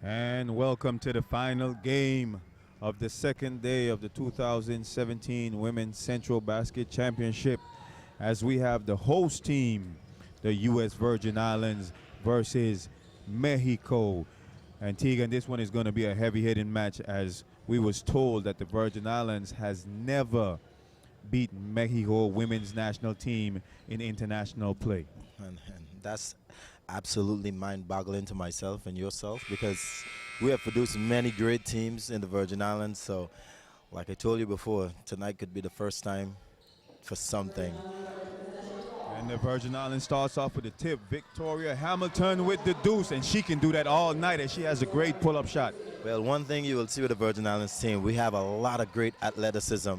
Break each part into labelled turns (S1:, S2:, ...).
S1: And welcome to the final game of the second day of the 2017 Women's Centrobasket Championship, as we have the host team, the U.S. Virgin Islands versus Mexico. And Tegan, this one is going to be a heavy-hitting match, as we was told that the Virgin Islands has never beat Mexico women's national team in international play.
S2: And that's absolutely mind-boggling to myself and yourself, because we have produced many great teams in the Virgin Islands. So, like I told you before, tonight could be the first time for something.
S1: And the Virgin Islands starts off with the tip. Victoria Hamilton with the deuce, and she can do that all night, and she has a great pull-up shot.
S2: Well, one thing you will see with the Virgin Islands team, we have a lot of great athleticism.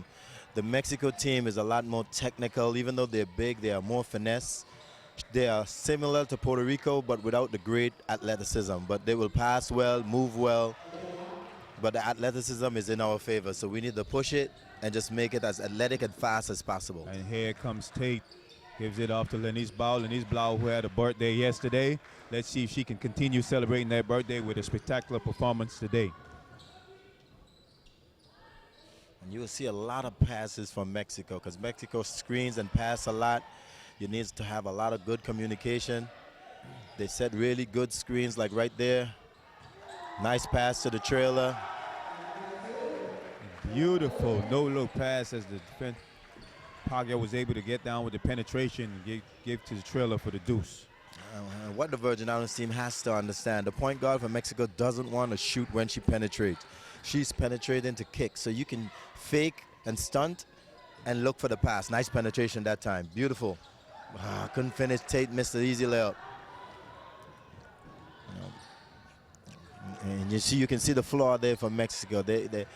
S2: The Mexico team is a lot more technical. Even though they're big, they are more finesse. They are similar to Puerto Rico, but without the great athleticism. But they will pass well, move well. But the athleticism is in our favor, so we need to push it and just make it as athletic and fast as possible.
S1: And here comes Tate. Gives it off to Lenise Blau. Lenise Blau, who had a birthday yesterday. Let's see if she can continue celebrating that birthday with a spectacular performance today.
S2: And you will see a lot of passes from Mexico, because Mexico screens and pass a lot. You need to have a lot of good communication. They set really good screens, like right there. Nice pass to the trailer.
S1: Beautiful no-look pass as the defense. Paglia was able to get down with the penetration and give to the trailer for the deuce.
S2: What the Virgin Islands team has to understand, the point guard for Mexico doesn't want to shoot when she penetrates. She's penetrating to kick, so you can fake and stunt and look for the pass. Nice penetration that time. Beautiful. Couldn't finish. Tate missed the easy layup. And you can see the flaw there for Mexico. They're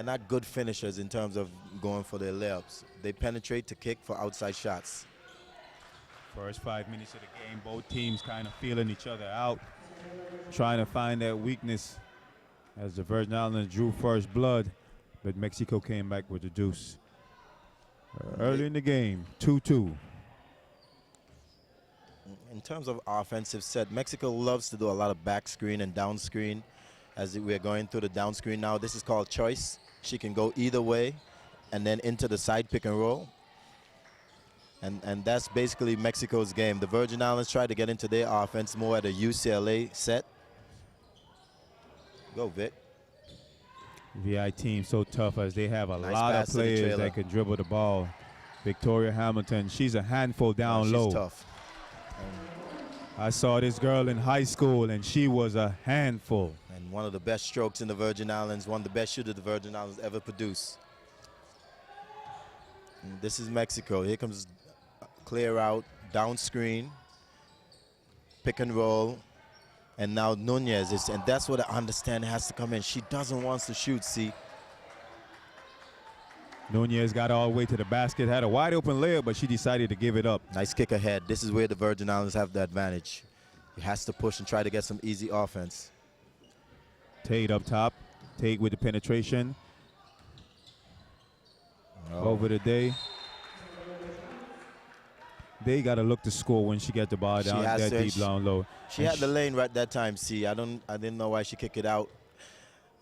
S2: not good finishers in terms of going for their layups. They penetrate to kick for outside shots.
S1: First 5 minutes of the game, both teams kind of feeling each other out, trying to find that weakness, as the Virgin Islands drew first blood, but Mexico came back with the deuce. Early in the game, 2-2.
S2: In terms of offensive set, Mexico loves to do a lot of back screen and down screen. As we're going through the down screen now, this is called choice. She can go either way and then into the side pick and roll. And that's basically Mexico's game. The Virgin Islands try to get into their offense more at a UCLA set. Go, Vic.
S1: VI team so tough, as they have a
S2: Nice
S1: lot of
S2: pass to the
S1: players
S2: trailer.
S1: that can dribble the ball. Victoria Hamilton, she's a handful down low.
S2: She's tough.
S1: I saw this girl in high school, and she was a handful.
S2: And one of the best strokes in the Virgin Islands, one of the best shooters the Virgin Islands ever produced. And this is Mexico. Here comes clear out, down screen, pick and roll. And now Nunez is, and that's what I understand has to come in. She doesn't want to shoot, see.
S1: Nunez got all the way to the basket, had a wide open layup, but she decided to give it up.
S2: Nice kick ahead. This is where the Virgin Islands have the advantage. He has to push and try to get some easy offense.
S1: Tate up top. Tate with the penetration. Over the day. They got to look to score when she got the ball down that deep down low.
S2: She had the lane right that time, see. I didn't know why she kicked it out.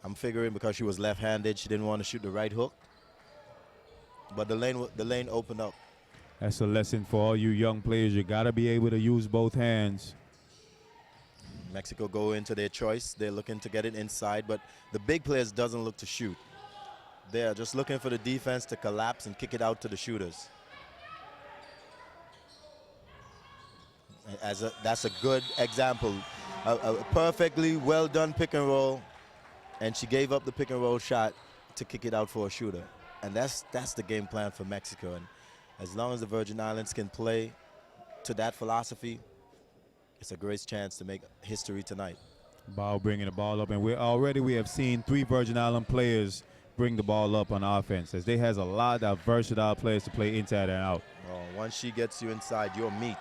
S2: I'm figuring because she was left-handed, she didn't want to shoot the right hook. But the lane opened up.
S1: That's a lesson for all you young players. You got to be able to use both hands.
S2: Mexico go into their choice. They're looking to get it inside, but the big players doesn't look to shoot. They're just looking for the defense to collapse and kick it out to the shooters. That's a good example. A perfectly well done pick and roll, and she gave up the pick and roll shot to kick it out for a shooter. And that's the game plan for Mexico. And as long as the Virgin Islands can play to that philosophy, it's a great chance to make history tonight.
S1: Ball bringing the ball up, and we have seen 3 Virgin Island players bring the ball up on offense, as they has a lot of versatile players to play inside and out.
S2: Once she gets you inside, you're meat.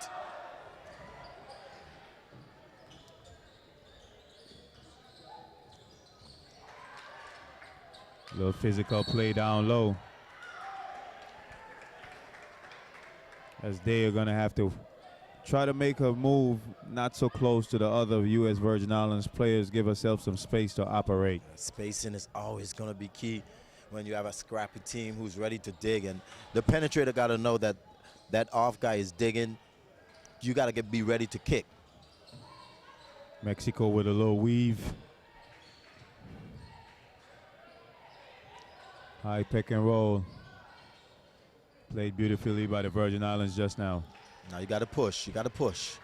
S1: Little physical play down low, as they are going to have to try to make a move not so close to the other U.S. Virgin Islands players. Give herself some space to operate.
S2: Spacing is always going to be key when you have a scrappy team who's ready to dig. And the penetrator got to know that that off guy is digging. You got to be ready to kick.
S1: Mexico with a little weave. High pick and roll. Played beautifully by the Virgin Islands just now.
S2: Now you got to push. You got to push.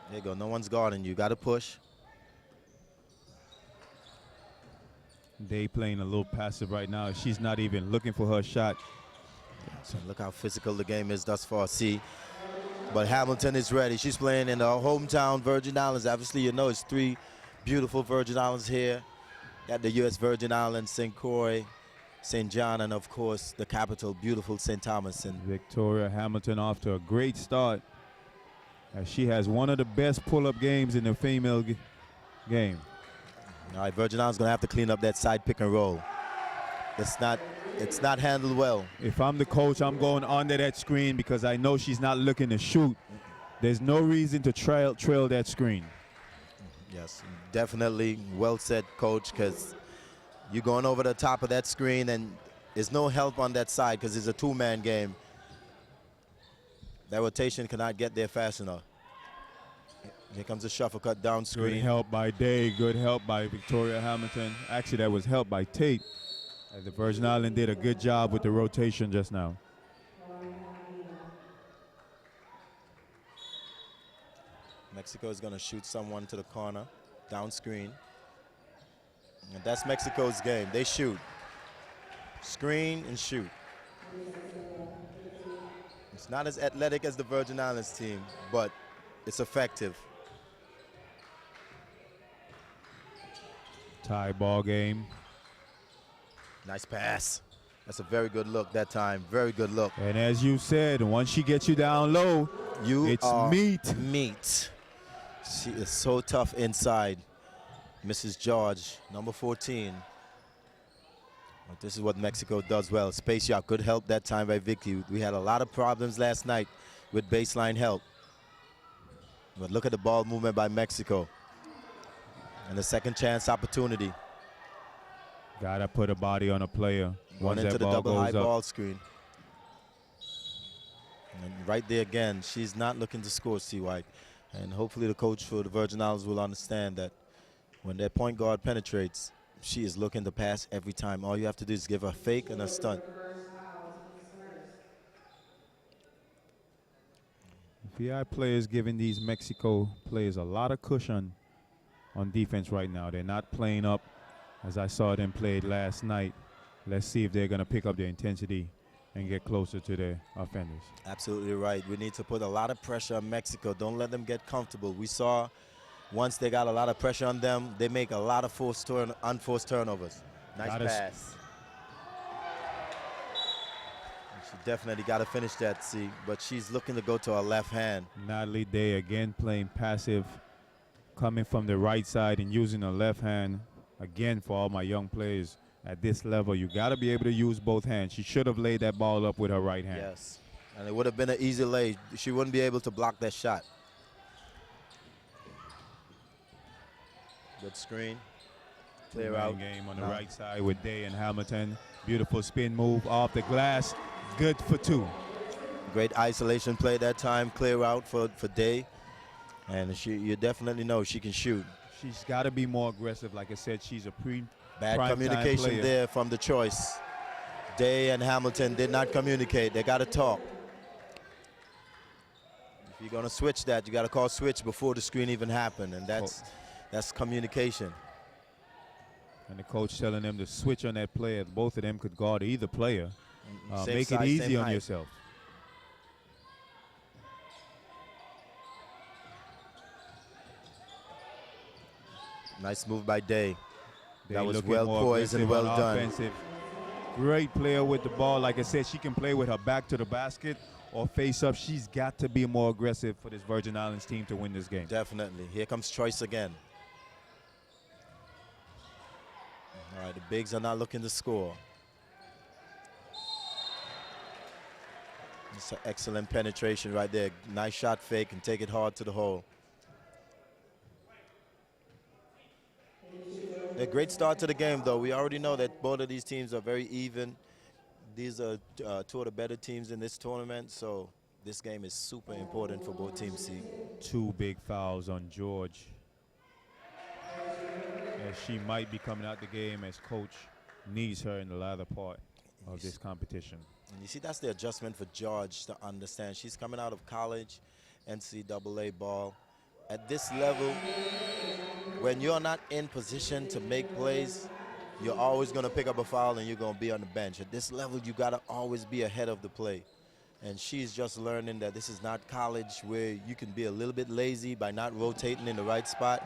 S2: There you go. No one's guarding you. Got to push.
S1: They playing a little passive right now. She's not even looking for her shot.
S2: So look how physical the game is thus far. See, but Hamilton is ready. She's playing in the hometown Virgin Islands. Obviously, you know it's 3 beautiful Virgin Islands here. Got the U.S. Virgin Islands, St. Croix, St. John, and of course the capital, beautiful St. Thomas. And
S1: Victoria Hamilton off to a great start, as she has one of the best pull-up games in the female game.
S2: all right, Virgin Islands gonna have to clean up that side pick and roll. It's not handled well.
S1: If I'm the coach, I'm going under that screen because I know she's not looking to shoot. There's no reason to trail that screen.
S2: Yes, definitely well said, coach, because you're going over the top of that screen and there's no help on that side because it's a 2-man game. That rotation cannot get there fast enough. Here comes a shuffle cut down screen.
S1: Good help by Day, good help by Victoria Hamilton. Actually, that was help by Tate. The Virgin Islands did a good job with the rotation just now.
S2: Mexico is going to shoot someone to the corner, down screen. And that's Mexico's game. They shoot. Screen and shoot. It's not as athletic as the Virgin Islands team, but it's effective.
S1: Tie ball game.
S2: Nice pass. That's a very good look that time. Very good look.
S1: And as you said, once she gets you down low, it's meat.
S2: Meat. She is so tough inside. Mrs. George, number 14. But this is what Mexico does well. Space shot, good help that time by Vicky. We had a lot of problems last night with baseline help. But look at the ball movement by Mexico. And the second chance opportunity.
S1: Gotta put a body on a player.
S2: Going into the double high ball screen. And right there again, she's not looking to score, C-White. And hopefully the coach for the Virgin Islands will understand that when their point guard penetrates, she is looking to pass every time. All you have to do is give her a fake and a stunt.
S1: VI players giving these Mexico players a lot of cushion on defense right now. They're not playing up as I saw them play last night. Let's see if they're going to pick up their intensity and get closer to their offenders.
S2: Absolutely right. We need to put a lot of pressure on Mexico. Don't let them get comfortable. We saw once they got a lot of pressure on them, they make a lot of unforced turnovers. Nice pass. She definitely got to finish that, see, but she's looking to go to her left hand.
S1: Natalie Day again playing passive, coming from the right side and using her left hand. Again, for all my young players at this level, you got to be able to use both hands. She should have laid that ball up with her right hand.
S2: Yes, and it would have been an easy lay. She wouldn't be able to block that shot. Good screen. Clear out.
S1: Game on the right side with Day and Hamilton. Beautiful spin move off the glass. Good for 2.
S2: Great isolation play that time. Clear out for Day. And you definitely know she can shoot.
S1: She's got to be more aggressive. Like I said, she's a
S2: bad communication there from the choice. Day and Hamilton did not communicate. They got to talk. If you're going to switch that, you got to call switch before the screen even happened, and that's communication.
S1: And the coach telling them to switch on that player. Both of them could guard either player. Make
S2: size,
S1: it easy on
S2: height.
S1: yourself.
S2: Nice move by Day. That was
S1: looking
S2: well
S1: more
S2: poised and well done.
S1: Offensive. Great player with the ball. Like I said, she can play with her back to the basket or face up. She's got to be more aggressive for this Virgin Islands team to win this game.
S2: Definitely. Here comes Choice again. All right, the bigs are not looking to score. It's an excellent penetration right there. Nice shot fake and take it hard to the hole. A great start to the game, though. We already know that both of these teams are very even. These are two of the better teams in this tournament, so this game is super important for both teams. See,
S1: 2 big fouls on George, as she might be coming out the game as coach needs her in the latter part of this competition.
S2: and you see that's the adjustment for George to understand. She's coming out of college, NCAA ball. At this level, when you're not in position to make plays, you're always going to pick up a foul and you're going to be on the bench. At this level, you got to always be ahead of the play. And she's just learning that this is not college where you can be a little bit lazy by not rotating in the right spot,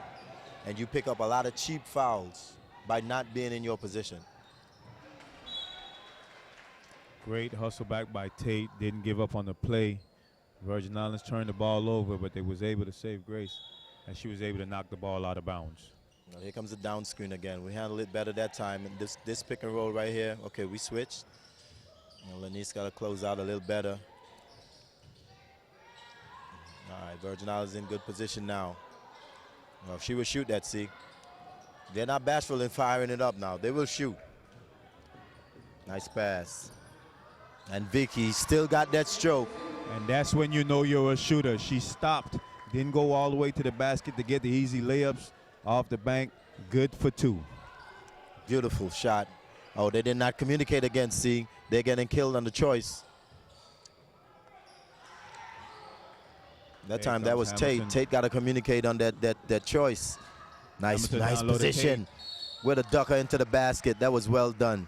S2: and you pick up a lot of cheap fouls by not being in your position.
S1: Great hustle back by Tate. Didn't give up on the play. Virgin Islands turned the ball over, but they was able to save grace, and she was able to knock the ball out of bounds.
S2: Now here comes the down screen again. We handled it better that time. And this pick and roll right here, okay, we switched. And Lanice got to close out a little better. All right, Virgin Islands in good position now. Well, if she will shoot that, see. They're not bashful in firing it up now. They will shoot. Nice pass. And Vicky still got that stroke.
S1: And that's when you know you're a shooter. She stopped, didn't go all the way to the basket to get the easy layups off the bank. Good for 2.
S2: Beautiful shot. Oh, they did not communicate again, see. They're getting killed on the choice. That time that was
S1: Hamilton.
S2: Tate. Tate got to communicate on that choice. Nice,
S1: Hamilton
S2: nice
S1: downloaded
S2: position. With a ducker into the basket. That was well done.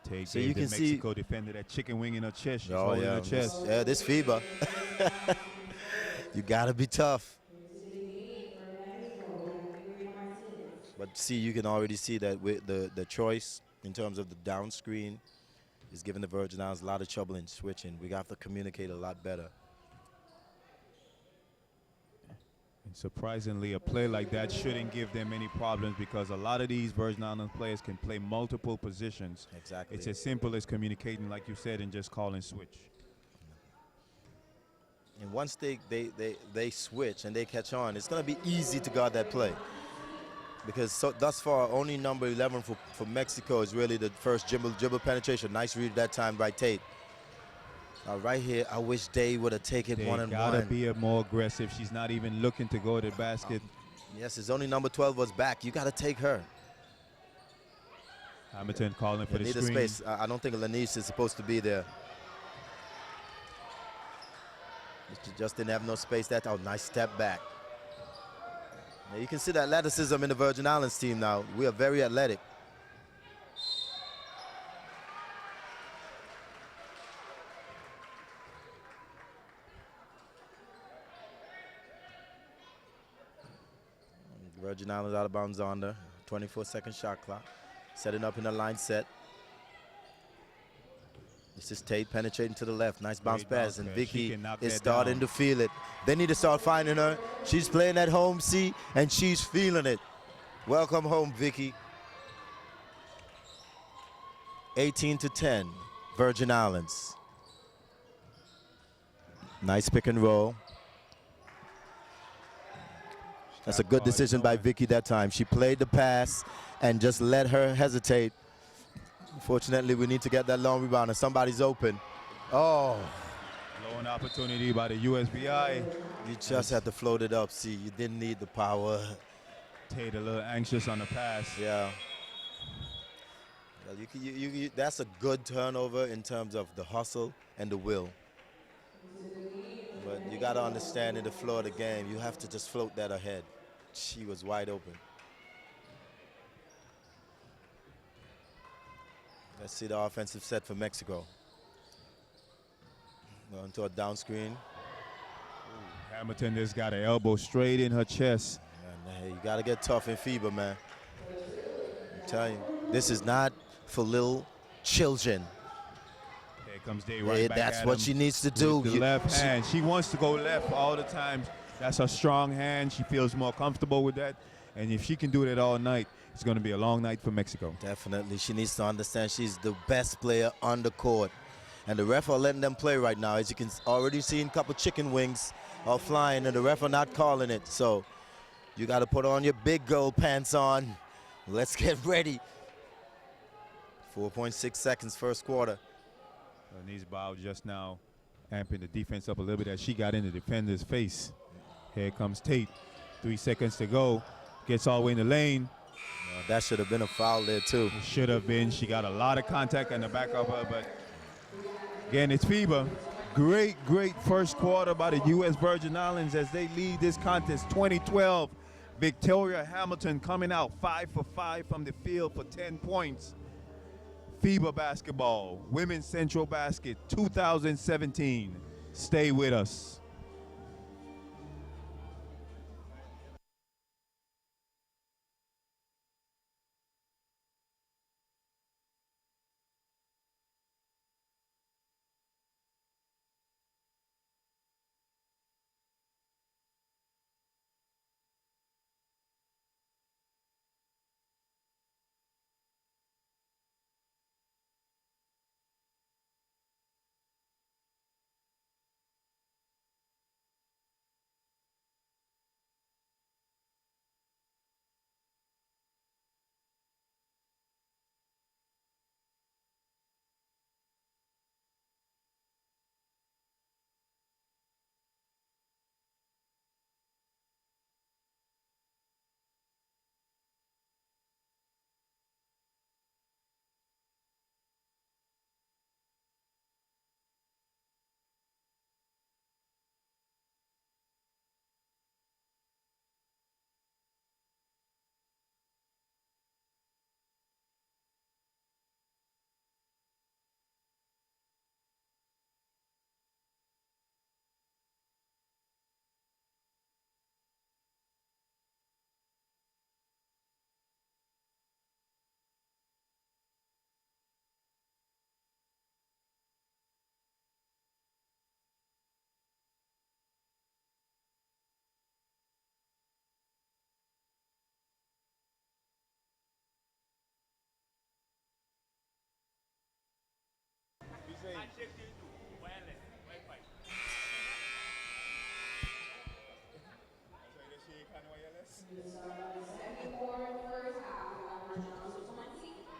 S1: Tate
S2: So
S1: gave
S2: you
S1: the
S2: can see-
S1: Mexico defender that chicken wing in her chest. She's
S2: Oh,
S1: holding
S2: yeah.
S1: her chest.
S2: Yeah, this FIBA. You got to be tough. But see, you can already see that with the choice in terms of the down screen is giving the Virgin Islands a lot of trouble in switching. We have to communicate a lot better.
S1: And surprisingly, a play like that shouldn't give them any problems, because a lot of these Virgin Islands players can play multiple positions.
S2: Exactly.
S1: It's as simple as communicating, like you said, and just call and switch.
S2: And once they switch and they catch on, it's going to be easy to guard that play. Because thus far, only number 11 for Mexico is really the first dribble penetration. Nice read that time by Tate. Now right here, I wish Day would have taken
S1: They
S2: one-on-one.
S1: gotta be more aggressive. She's not even looking to go to the basket.
S2: Yes, his only number 12 was back. You got to take her.
S1: Hamilton calling for the
S2: Need a
S1: screen.
S2: space. I don't think Lanice is supposed to be there. She just didn't have no space. Oh, nice step back. Now you can see the athleticism in the Virgin Islands team now. We are very athletic. Virgin Islands out of bounds on the 24-second shot clock. Setting up in a line set. This is Tate penetrating to the left. Nice bounce pass, and Vicky is starting to feel it. They need to start finding her. She's playing at home, see, and she's feeling it. Welcome home, Vicky. 18-10, Virgin Islands. Nice pick and roll. That's a good decision by Vicky that time. She played the pass and just let her hesitate. Unfortunately, we need to get that long rebound, and somebody's open. Oh.
S1: Low an opportunity by the USBI.
S2: You just had to float it up. See, you didn't need the power.
S1: Tate a little anxious on the pass.
S2: Yeah. Well, that's a good turnover in terms of the hustle and the will. But you got to understand, in the flow of the game, you have to just float that ahead. She was wide open. Let's see the offensive set for Mexico. Going to a down screen.
S1: Hamilton just got an elbow straight in her chest.
S2: And, hey, you got to get tough in FIBA, man. I'm telling you, this is not for little children.
S1: Here comes Day right back
S2: That's
S1: at
S2: what
S1: him
S2: she needs to do.
S1: with the left hand. She wants to go left all the time. That's her strong hand. She feels more comfortable with that. And if she can do that all night, it's going to be a long night for Mexico.
S2: Definitely. She needs to understand she's the best player on the court. And the ref are letting them play right now. As you can already see, a couple chicken wings are flying, and the ref are not calling it. So you got to put on your big girl pants on. Let's get ready. 4.6 seconds, first quarter.
S1: Denise Bow just now amping the defense up a little bit as she got in the defender's face. Here comes Tate. 3 seconds to go. Gets all the way in the lane.
S2: That should have been a foul there, too.
S1: It should have been. She got a lot of contact on the back of her, but again, it's FIBA. Great first quarter by the U.S. Virgin Islands as they lead this contest 2012. Victoria Hamilton coming out 5 for 5 from the field for 10 points. FIBA basketball, Women's Centrobasket 2017. Stay with us.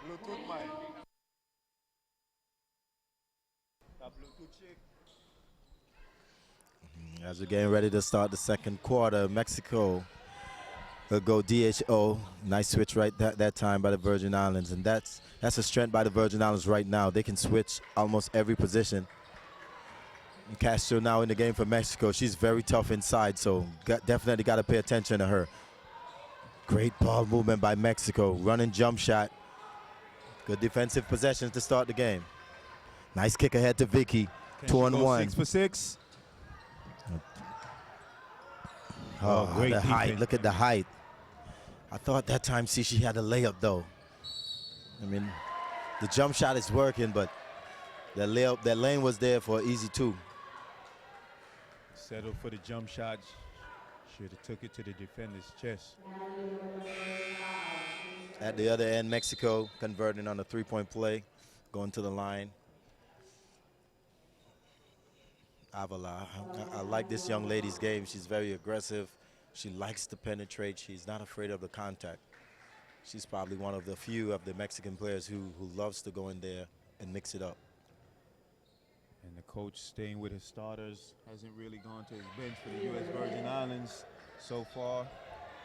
S1: Bluetooth mic.
S2: As we're getting ready to start the second quarter, Mexico will go DHO. Nice switch right that time by the Virgin Islands, and that's a strength by the Virgin Islands right now. They can switch almost every position. And Castro now in the game for Mexico. She's very tough inside, so definitely got to pay attention to her. Great ball movement by Mexico. Running jump shot. Good defensive possessions to start the game. Nice kick ahead to Vicky. 2-on-1.
S1: 6 for 6.
S2: Oh,
S1: great
S2: the
S1: defense.
S2: height. Look at the height. I thought that time, see, she had a layup, though. I mean, the jump shot is working, but that layup, that lane was there for an easy 2.
S1: Settled for the jump shot. Should have took it to the defender's chest.
S2: At the other end, Mexico converting on a 3-point play, going to the line. Avila, I like this young lady's game. She's very aggressive. She likes to penetrate. She's not afraid of the contact. She's probably one of the few of the Mexican players who loves to go in there and mix it up.
S1: And the coach staying with his starters, hasn't really gone to his bench for the U.S. Virgin Islands so far.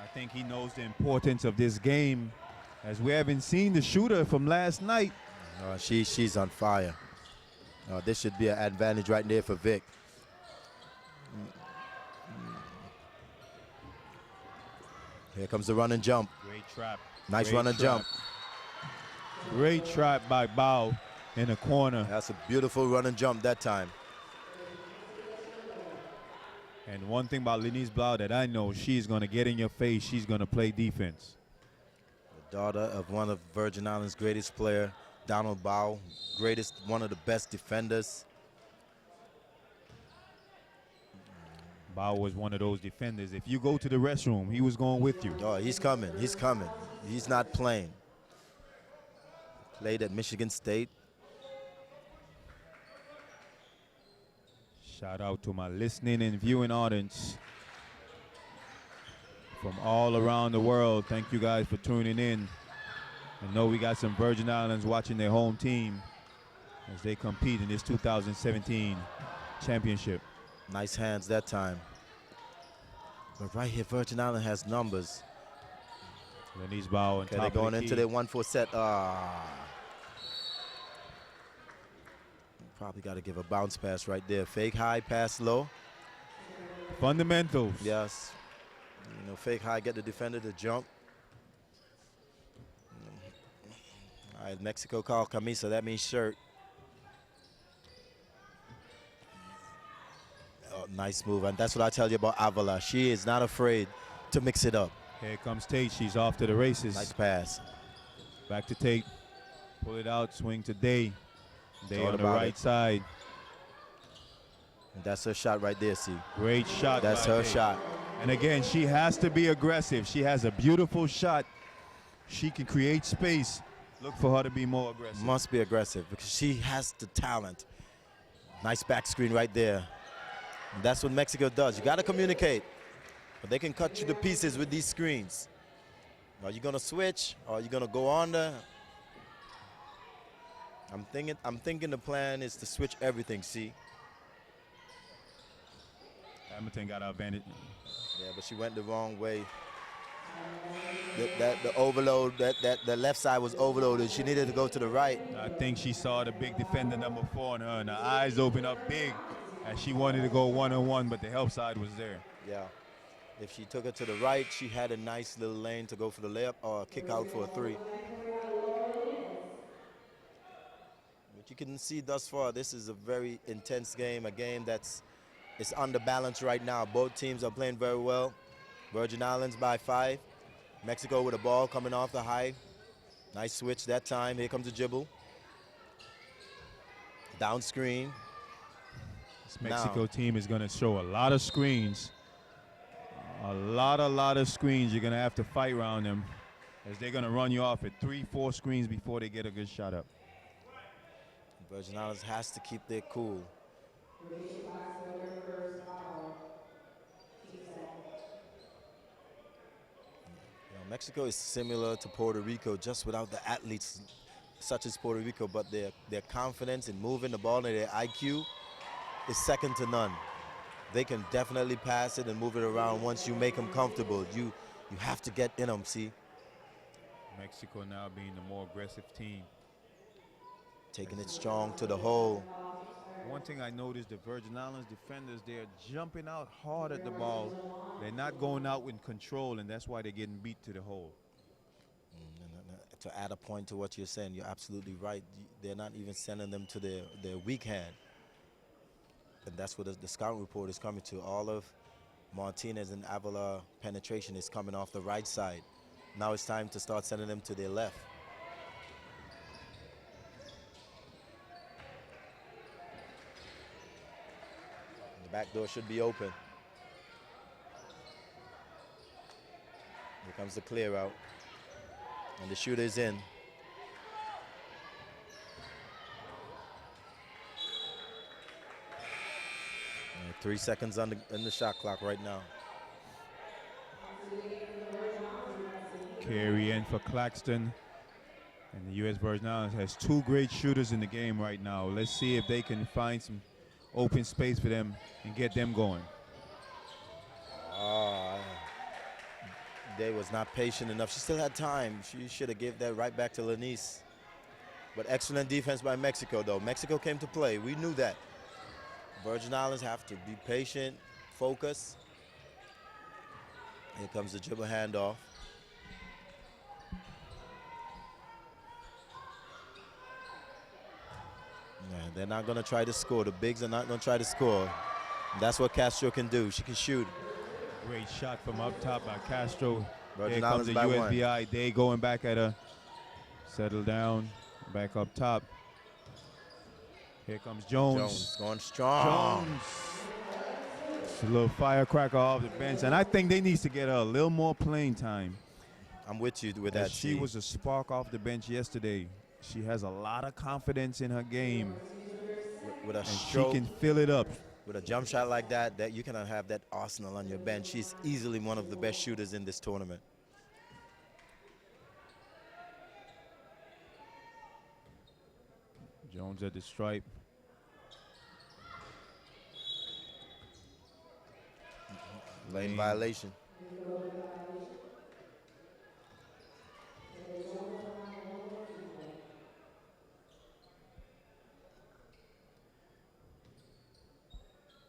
S1: I think he knows the importance of this game, as we haven't seen the shooter from last night.
S2: She's on fire. This should be an advantage right there for Vic. Here comes the run and jump.
S1: Great trap.
S2: Nice run and jump.
S1: Great trap by Bao in the corner.
S2: That's a beautiful run and jump that time.
S1: And one thing about Lenise Blau that I know, she's going to get in your face. She's going to play defense.
S2: The daughter of one of Virgin Islands' greatest player, Donald Bao, one of the best defenders.
S1: Bao was one of those defenders. If you go to the restroom, he was going with you.
S2: Oh, he's coming. He's coming. He's not playing. Played at Michigan State.
S1: Shout out to my listening and viewing audience from all around the world. Thank you guys for tuning in. I know we got some Virgin Islands watching their home team as they compete in this 2017 championship.
S2: Nice hands that time. But right here, Virgin Island has numbers.
S1: Lenise Bow and
S2: Okay, they're going into their 1-4 set. Probably got to give a bounce pass right there. Fake high, pass low.
S1: Fundamentals.
S2: Yes. You know, fake high, get the defender to jump. All right, Mexico call camisa. That means shirt. Oh, nice move. And that's what I tell you about Avila. She is not afraid to mix it up.
S1: Here comes Tate. She's off to the races.
S2: Nice pass.
S1: Back to Tate. Pull it out. Swing to Day. Day
S2: Thought
S1: on the
S2: about
S1: right
S2: it.
S1: side.
S2: And that's her shot right there, see.
S1: Great shot.
S2: That's
S1: by
S2: her
S1: Day.
S2: shot.
S1: And again, she has to be aggressive. She has a beautiful shot. She can create space. Look for her to be more aggressive.
S2: Must be aggressive because she has the talent. Nice back screen right there. And that's what Mexico does. You got to communicate. But they can cut you to pieces with these screens. Are you going to switch? Or are you going to go under? I'm thinking the plan is to switch everything, see?
S1: Hamilton got our advantage.
S2: Yeah, but she went the wrong way. The overload, the left side was overloaded. She needed to go to the right.
S1: I think she saw the big defender number 4 on her, and her eyes opened up big as she wanted to go one-on-one, but the help side was there.
S2: Yeah. If she took it to the right, she had a nice little lane to go for the layup or kick out for a 3. But you can see thus far, this is a very intense game, a game that's under balance right now. Both teams are playing very well. Virgin Islands by 5. Mexico with a ball coming off the high. Nice switch that time. Here comes the dribble. Down screen.
S1: This Mexico team is going to show a lot of screens. A lot of screens. You're going to have to fight around them as they're going to run you off at 3-4 screens before they get a good shot up.
S2: Virgin Islands has to keep their cool. Mexico is similar to Puerto Rico, just without the athletes such as Puerto Rico, but their confidence in moving the ball and their IQ is second to none. They can definitely pass it and move it around once you make them comfortable. You have to get in them, see?
S1: Mexico now being the more aggressive team.
S2: Taking it strong to the hole.
S1: One thing I noticed, the Virgin Islands defenders, they're jumping out hard at the ball. They're not going out with control, and that's why they're getting beat to the hole.
S2: To add a point to what you're saying, you're absolutely right. They're not even sending them to their weak hand. And that's what the scout report is coming to. All of Martinez and Avila penetration is coming off the right side. Now it's time to start sending them to their left. The back door should be open. Here comes the clear out. And the shooter is in. 3 seconds on the shot clock right now.
S1: Carry in for Claxton. And the U.S. Virgin Islands has 2 great shooters in the game right now. Let's see if they can find some open space for them and get them going.
S2: Day was not patient enough. She still had time. She should have given that right back to Lenise. But excellent defense by Mexico, though. Mexico came to play. We knew that. Virgin Islands have to be patient, focus. Here comes the dribble handoff. Yeah, they're not going to try to score. The bigs are not going to try to score. That's what Castro can do. She can shoot.
S1: Great shot from up top by Castro.
S2: Virgin
S1: Here comes
S2: Islands
S1: the
S2: by
S1: USVI. Day going back at her. Settle down. Back up top. Here comes Jones.
S2: Jones going strong.
S1: Jones. It's a little firecracker off the bench. And I think they need to get her a little more playing time.
S2: I'm with you with that.
S1: She was a spark off the bench yesterday. She has a lot of confidence in her game.
S2: With a
S1: And she
S2: stroke.
S1: can fill it up.
S2: With a jump shot like that, you cannot have that arsenal on your bench. She's easily one of the best shooters in this tournament.
S1: Jones at the stripe.
S2: Lane violation.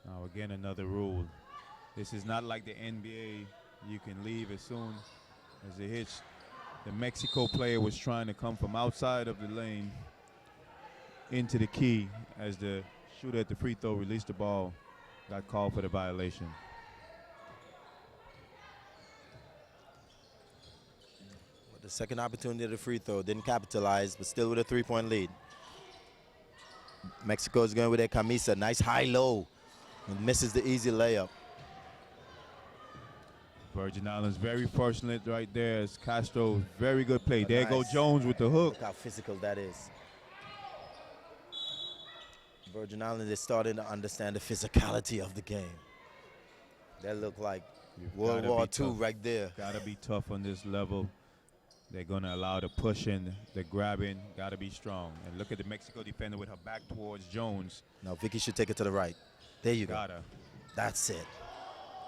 S1: Now again, another rule. This is not like the NBA. You can leave as soon as it hits. The Mexico player was trying to come from outside of the lane into the key as the shooter at the free throw released the ball, got called for the violation.
S2: The second opportunity at the free throw, didn't capitalize, but still with a 3-point lead. Mexico is going with their camisa, nice high-low, and misses the easy layup.
S1: Virgin Islands very fortunate right there as Castro, very good play. There
S2: Nice.
S1: go Jones with the hook.
S2: Look how physical that is. Virgin Islands is starting to understand the physicality of the game. That looked like World War II right there.
S1: Gotta be tough on this level. They're gonna allow the pushing, the grabbing, gotta be strong. And look at the Mexico defender with her back towards Jones.
S2: Now Vicky should take it to the right. There you go.
S1: Gotta.
S2: That's it.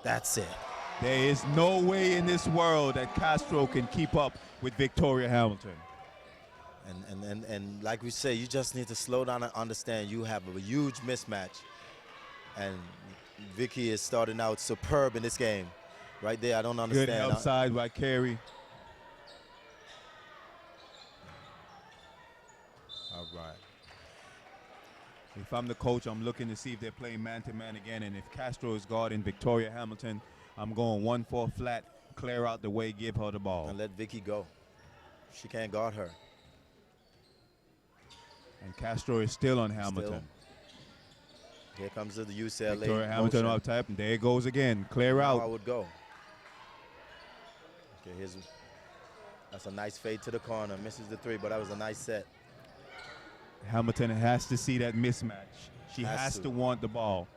S2: That's it.
S1: There is no way in this world that Castro can keep up with Victoria Hamilton.
S2: And like we say, you just need to slow down and understand you have a huge mismatch. And Vicky is starting out superb in this game. Right there, I don't understand.
S1: Good help side by Carey. All right. If I'm the coach, I'm looking to see if they're playing man-to-man again. And if Castro is guarding Victoria Hamilton, I'm going 1-4 flat, clear out the way, give her the ball.
S2: And let Vicky go. She can't guard her.
S1: And Castro is still on Hamilton.
S2: Here comes the UCLA
S1: Victoria Hamilton up top, and there it goes again. Clear out.
S2: I would go. Okay, that's a nice fade to the corner. Misses the three, but that was a nice set.
S1: Hamilton has to see that mismatch. She has to want the ball.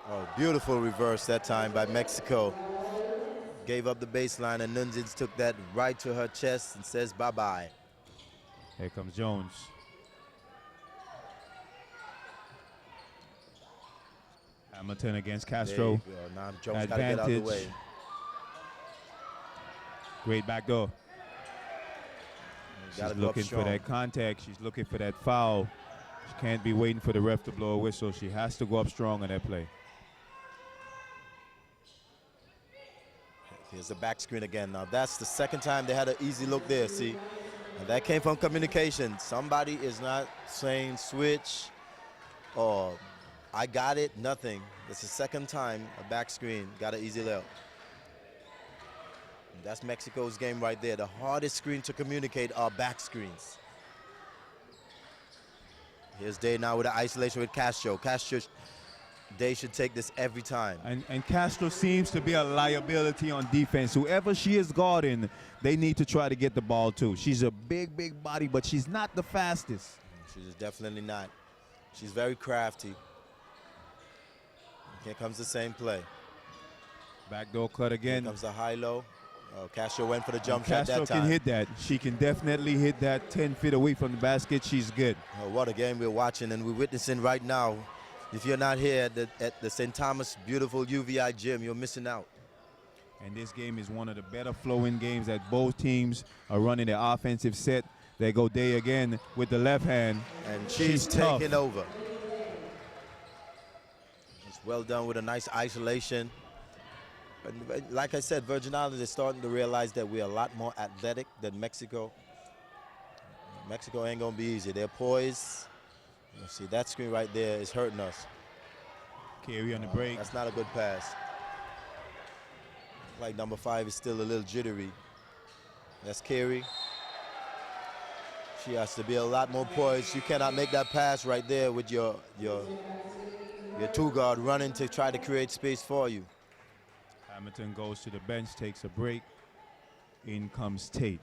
S2: Oh, beautiful reverse that time by Mexico. Gave up the baseline, and Nunzins took that right to her chest and says bye-bye.
S1: Here comes Jones. Hamilton against Castro.
S2: Now Jones got to get out of the way.
S1: Great back door. She's looking for that contact. She's looking for that foul. She can't be waiting for the ref to blow a whistle. She has to go up strong on that play.
S2: Here's the back screen again. Now that's the second time they had an easy look there, see? And that came from communication. Somebody is not saying switch or I got it, nothing. It's the second time a back screen got an easy layup. And that's Mexico's game right there. The hardest screen to communicate are back screens. Here's Day now with the isolation with Castro. Castro, Day should take this every time.
S1: And Castro seems to be a liability on defense. Whoever she is guarding, they need to try to get the ball too. She's a big, big body, but she's not the fastest.
S2: She's definitely not. She's very crafty. Here comes the same play.
S1: Backdoor cut again.
S2: Here comes the high-low. Castro went for the jump shot that time.
S1: Castro can hit that. She can definitely hit that 10 feet away from the basket. She's good.
S2: Oh, what a game we're watching and we're witnessing right now. If you're not here at the St. Thomas beautiful UVI gym, you're missing out.
S1: And this game is one of the better flowing games that both teams are running their offensive set. They go Day again with the left hand.
S2: And she's taking over. It's well done with a nice isolation. But like I said, Virgin Islands is starting to realize that we're a lot more athletic than Mexico. Mexico ain't going to be easy. They're poised. You see, that screen right there is hurting us.
S1: Carey on the break.
S2: That's not a good pass. Like number 5 is still a little jittery. That's Carey. She has to be a lot more poised. You cannot make that pass right there with your two guard running to try to create space for you.
S1: Hamilton goes to the bench, takes a break. In comes Tate.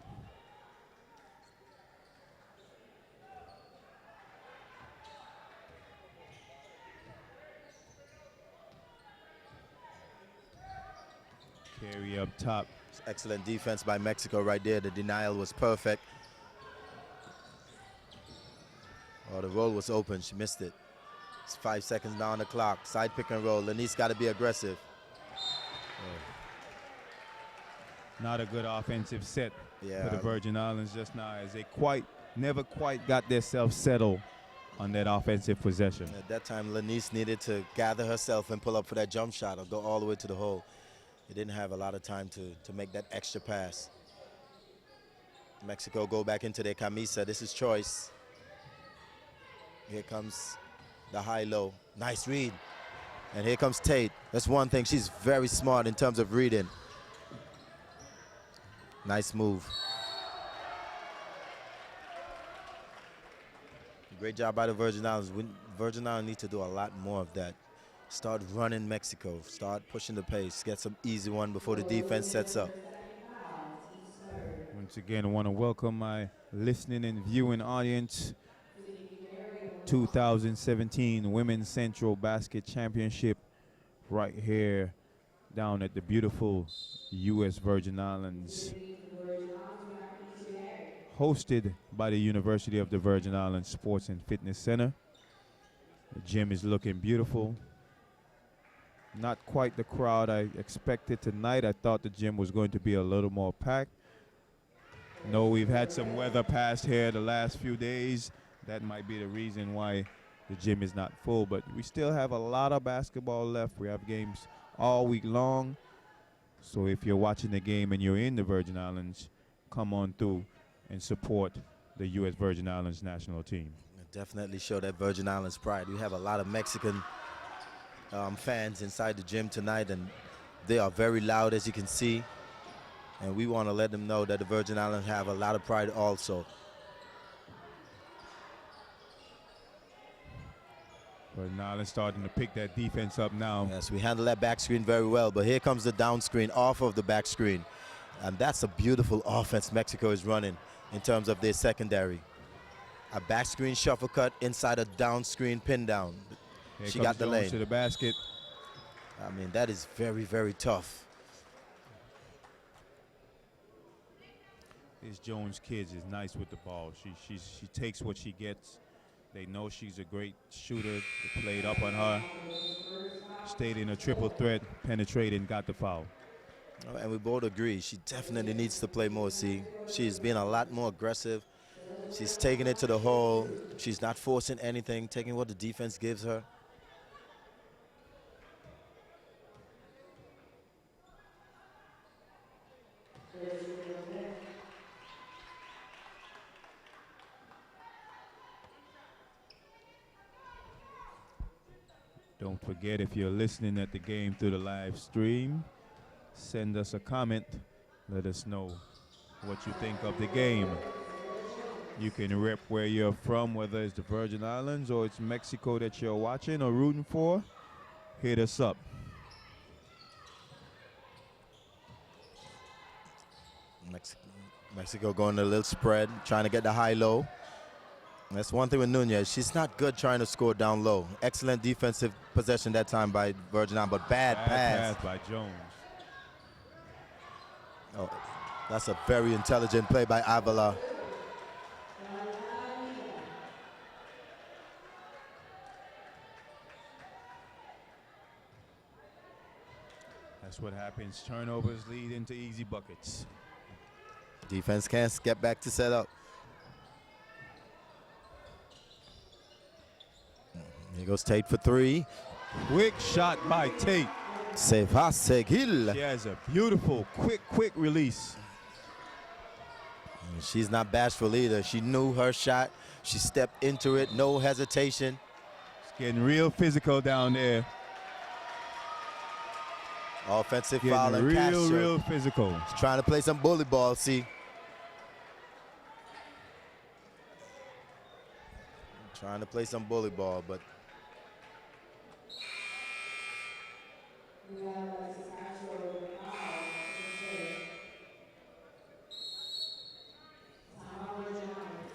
S1: top.
S2: Excellent defense by Mexico right there. The denial was perfect. Oh, the roll was open. She missed it. It's 5 seconds now on the clock. Side pick and roll. Lanice got to be aggressive.
S1: Not a good offensive set
S2: Yeah.
S1: for the Virgin Islands just now, as they never quite got themselves settled on that offensive possession.
S2: At that time, Lanice needed to gather herself and pull up for that jump shot or go all the way to the hole. He didn't have a lot of time to make that extra pass. Mexico go back into their camisa. This is choice. Here comes the high-low. Nice read. And here comes Tate. That's one thing. She's very smart in terms of reading. Nice move. Great job by the Virgin Islands. Virgin Islands need to do a lot more of that. Start running Mexico. Start pushing the pace. Get some easy one before the defense sets up.
S1: Once again, I want to welcome my listening and viewing audience. 2017 Women's Centrobasket Championship right here down at the beautiful U.S. Virgin Islands. Hosted by the University of the Virgin Islands Sports and Fitness Center. The gym is looking beautiful. Not quite the crowd I expected tonight. I thought the gym was going to be a little more packed. No, we've had some weather past here the last few days. That might be the reason why the gym is not full, but we still have a lot of basketball left. We have games all week long. So if you're watching the game and you're in the Virgin Islands, come on through and support the U.S. Virgin Islands national team.
S2: Definitely show that Virgin Islands pride. We have a lot of Mexican fans inside the gym tonight, and they are very loud, as you can see. And we want to let them know that the Virgin Islands have a lot of pride also.
S1: Virgin Islands starting to pick that defense up now.
S2: Yes, we handle that back screen very well, but here comes the down screen off of the back screen. And that's a beautiful offense Mexico is running in terms of their secondary. A back screen shuffle cut inside a down screen pin down.
S1: Here
S2: she
S1: comes
S2: got the
S1: Jones
S2: lane.
S1: to the basket.
S2: I mean, that is very, very tough.
S1: This Jones kid is nice with the ball. She takes what she gets. They know she's a great shooter. They played up on her. Stayed in a triple threat, penetrated, got the foul.
S2: And we both agree, she definitely needs to play more, see. She's been a lot more aggressive. She's taking it to the hole. She's not forcing anything, taking what the defense gives her.
S1: Don't forget, if you're listening at the game through the live stream, send us a comment. Let us know what you think of the game. You can rep where you're from, whether it's the Virgin Islands or it's Mexico that you're watching or rooting for. Hit us up.
S2: Mexico going a little spread, trying to get the high-low. That's one thing with Nunez. She's not good trying to score down low. Excellent defensive possession that time by Virgin Islands, but bad pass
S1: by Jones.
S2: Oh, that's a very intelligent play by Avila.
S1: That's what happens. Turnovers lead into easy buckets.
S2: Defense can't get back to set up. Here goes Tate for three.
S1: Quick shot by Tate.
S2: Se va seguir.
S1: She has a beautiful, quick release.
S2: She's not bashful either. She knew her shot. She stepped into it, no hesitation.
S1: It's getting real physical down there.
S2: Offensive
S1: Getting
S2: foul and Castro.
S1: real physical.
S2: She's trying to play some bully ball, see. Trying to play some bully ball, but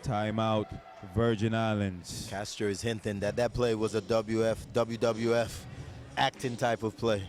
S1: Timeout, Virgin Islands.
S2: Castro is hinting that that play was a WWF acting type of play.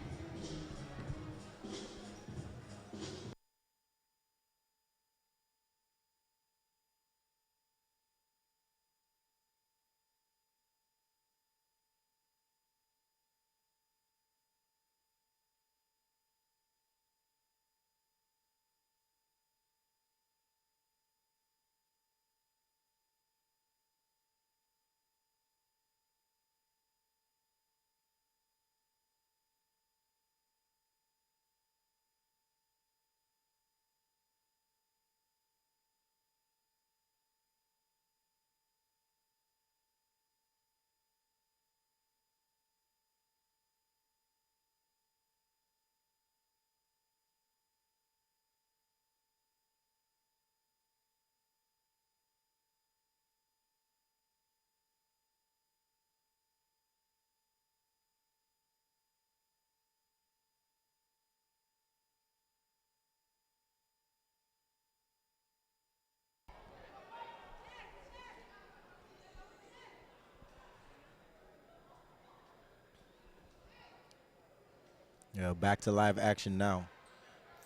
S2: Yeah, back to live action now.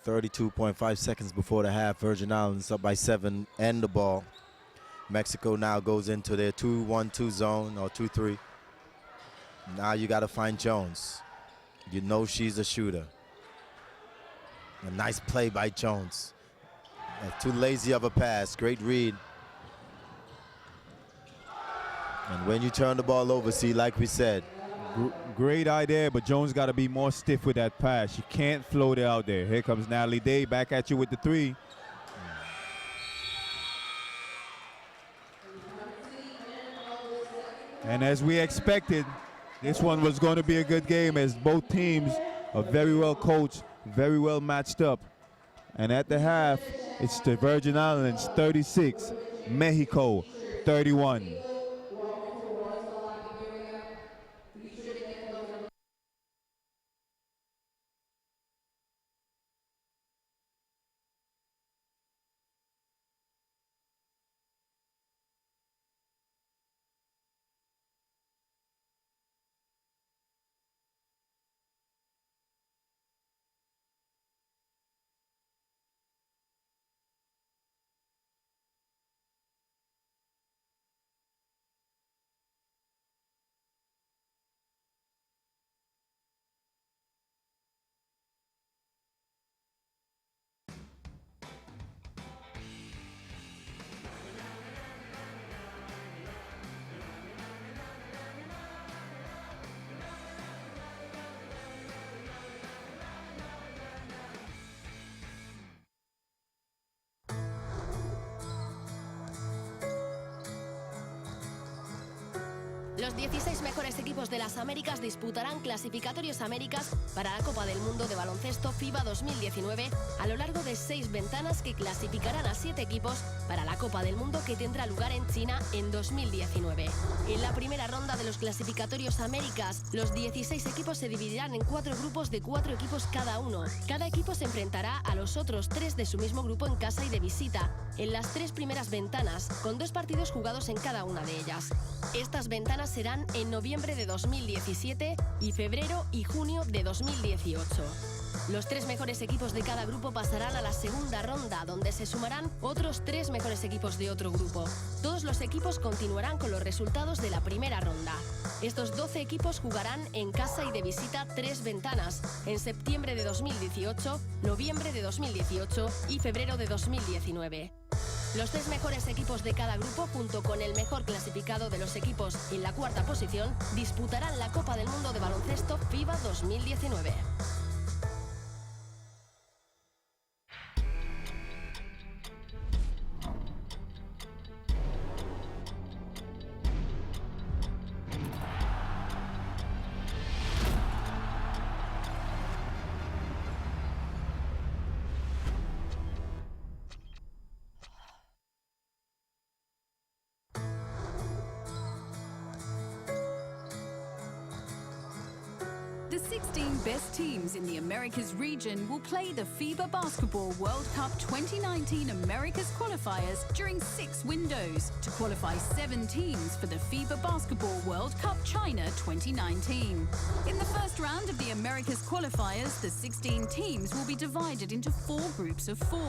S2: 32.5 seconds before the half. Virgin Islands up by 7 and the ball. Mexico now goes into their 2-1-2 zone or 2-3. Now you got to find Jones. You know she's a shooter. A nice play by Jones. Too lazy of a pass. Great read. And when you turn the ball over, see, like we said,
S1: Great idea, but Jones got to be more stiff with that pass. You can't float it out there. Here comes Natalie Day back at you with the 3. And as we expected, this one was going to be a good game as both teams are very well coached, very well matched up. And at the half, it's the Virgin Islands 36, Mexico 31.
S3: Los 16 mejores equipos de las Américas disputarán clasificatorios Américas para la Copa del Mundo de Baloncesto FIBA 2019 a lo largo de 6 ventanas que clasificarán a 7 equipos para la Copa del Mundo que tendrá lugar en China en 2019. En la primera ronda de los clasificatorios Américas, los 16 equipos se dividirán en 4 grupos de 4 equipos cada uno. Cada equipo se enfrentará a los otros 3 de su mismo grupo en casa y de visita, en las 3 primeras ventanas, con 2 partidos jugados en cada una de ellas. Estas ventanas serán en noviembre de 2017 y febrero y junio de 2018. Los 3 mejores equipos de cada grupo pasarán a la segunda ronda, donde se sumarán otros 3 mejores equipos de otro grupo. Todos los equipos continuarán con los resultados de la primera ronda. Estos 12 equipos jugarán en casa y de visita 3 ventanas, en septiembre de 2018, noviembre de 2018 y febrero de 2019. Los 3 mejores equipos de cada grupo, junto con el mejor clasificado de los equipos en la cuarta posición, disputarán la Copa del Mundo de Baloncesto FIBA 2019.
S4: The 16 best teams in the Americas region will play the FIBA Basketball World Cup 2019 Americas qualifiers during 6 windows to qualify 7 teams for the FIBA Basketball World Cup China 2019. In the first round of the Americas qualifiers, the 16 teams will be divided into 4 groups of 4.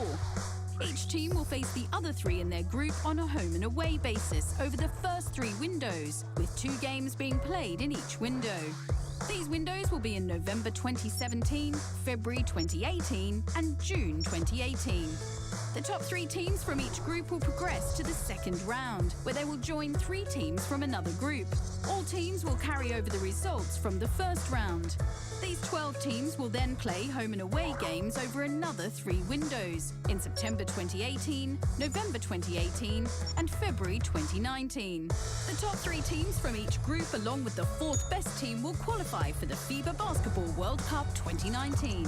S4: Each team will face the other 3 in their group on a home and away basis over the first 3 windows, with 2 games being played in each window. These windows will be in November 2017, February 2018 and June 2018. The top 3 teams from each group will progress to the second round, where they will join 3 teams from another group. All teams will carry over the results from the first round. These 12 teams will then play home and away games over another 3 windows, in September 2018, November 2018 and February 2019. The top 3 teams from each group, along with the 4th best team, will qualify for the FIBA Basketball World Cup 2019.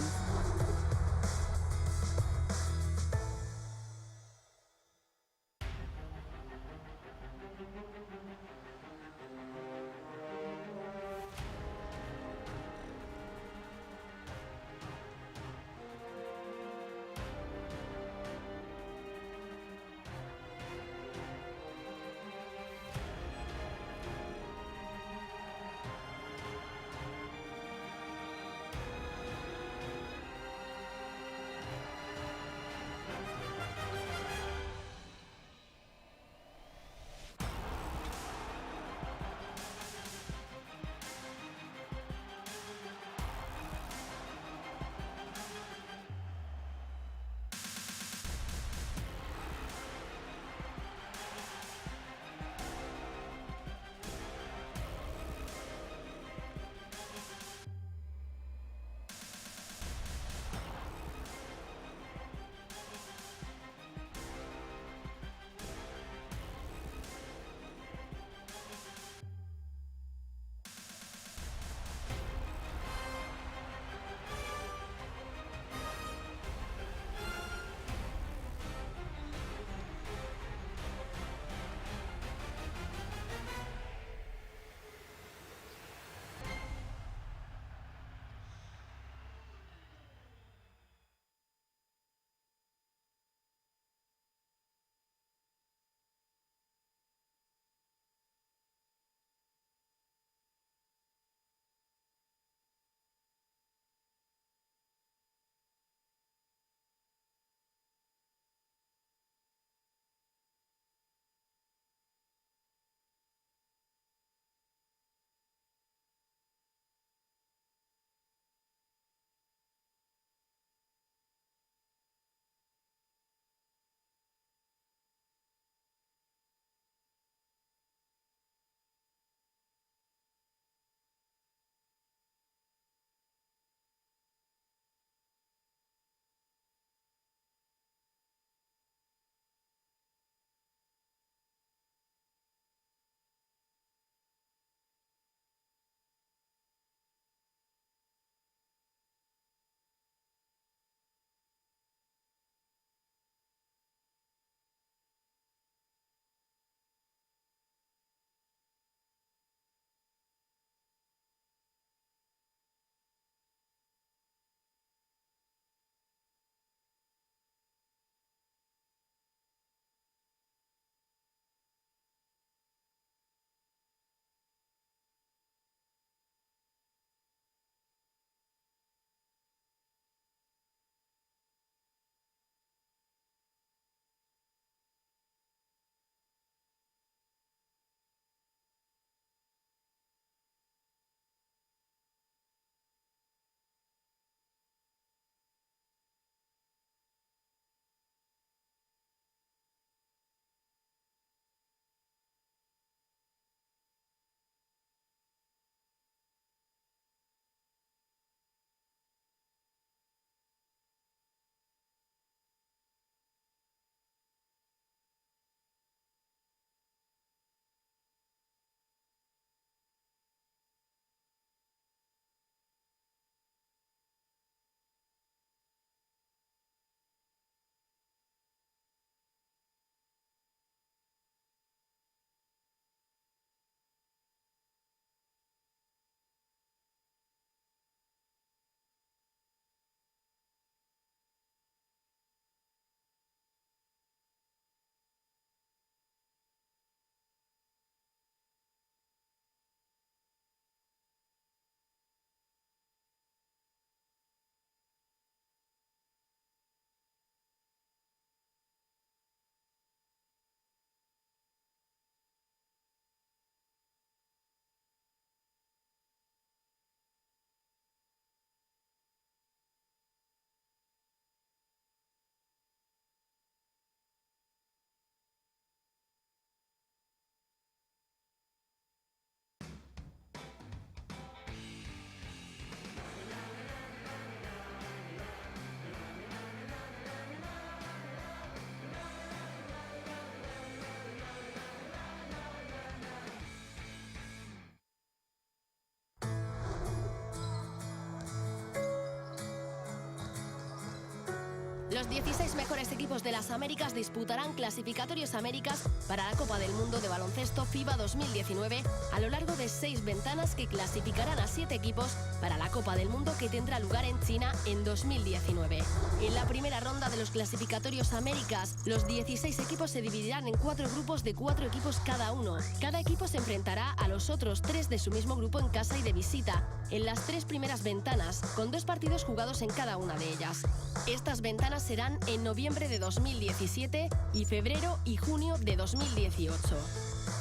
S3: Los 16 mejores equipos de las Américas disputarán clasificatorios Américas para la Copa del Mundo de Baloncesto FIBA 2019 a lo largo de 6 ventanas que clasificarán a 7 equipos para la Copa del Mundo que tendrá lugar en China en 2019. En la primera ronda de los clasificatorios Américas, los 16 equipos se dividirán en 4 grupos de 4 equipos cada uno. Cada equipo se enfrentará a los otros 3 de su mismo grupo en casa y de visita, en las 3 primeras ventanas, con 2 partidos jugados en cada una de ellas. Estas ventanas serán en noviembre de 2017 y febrero y junio de 2018.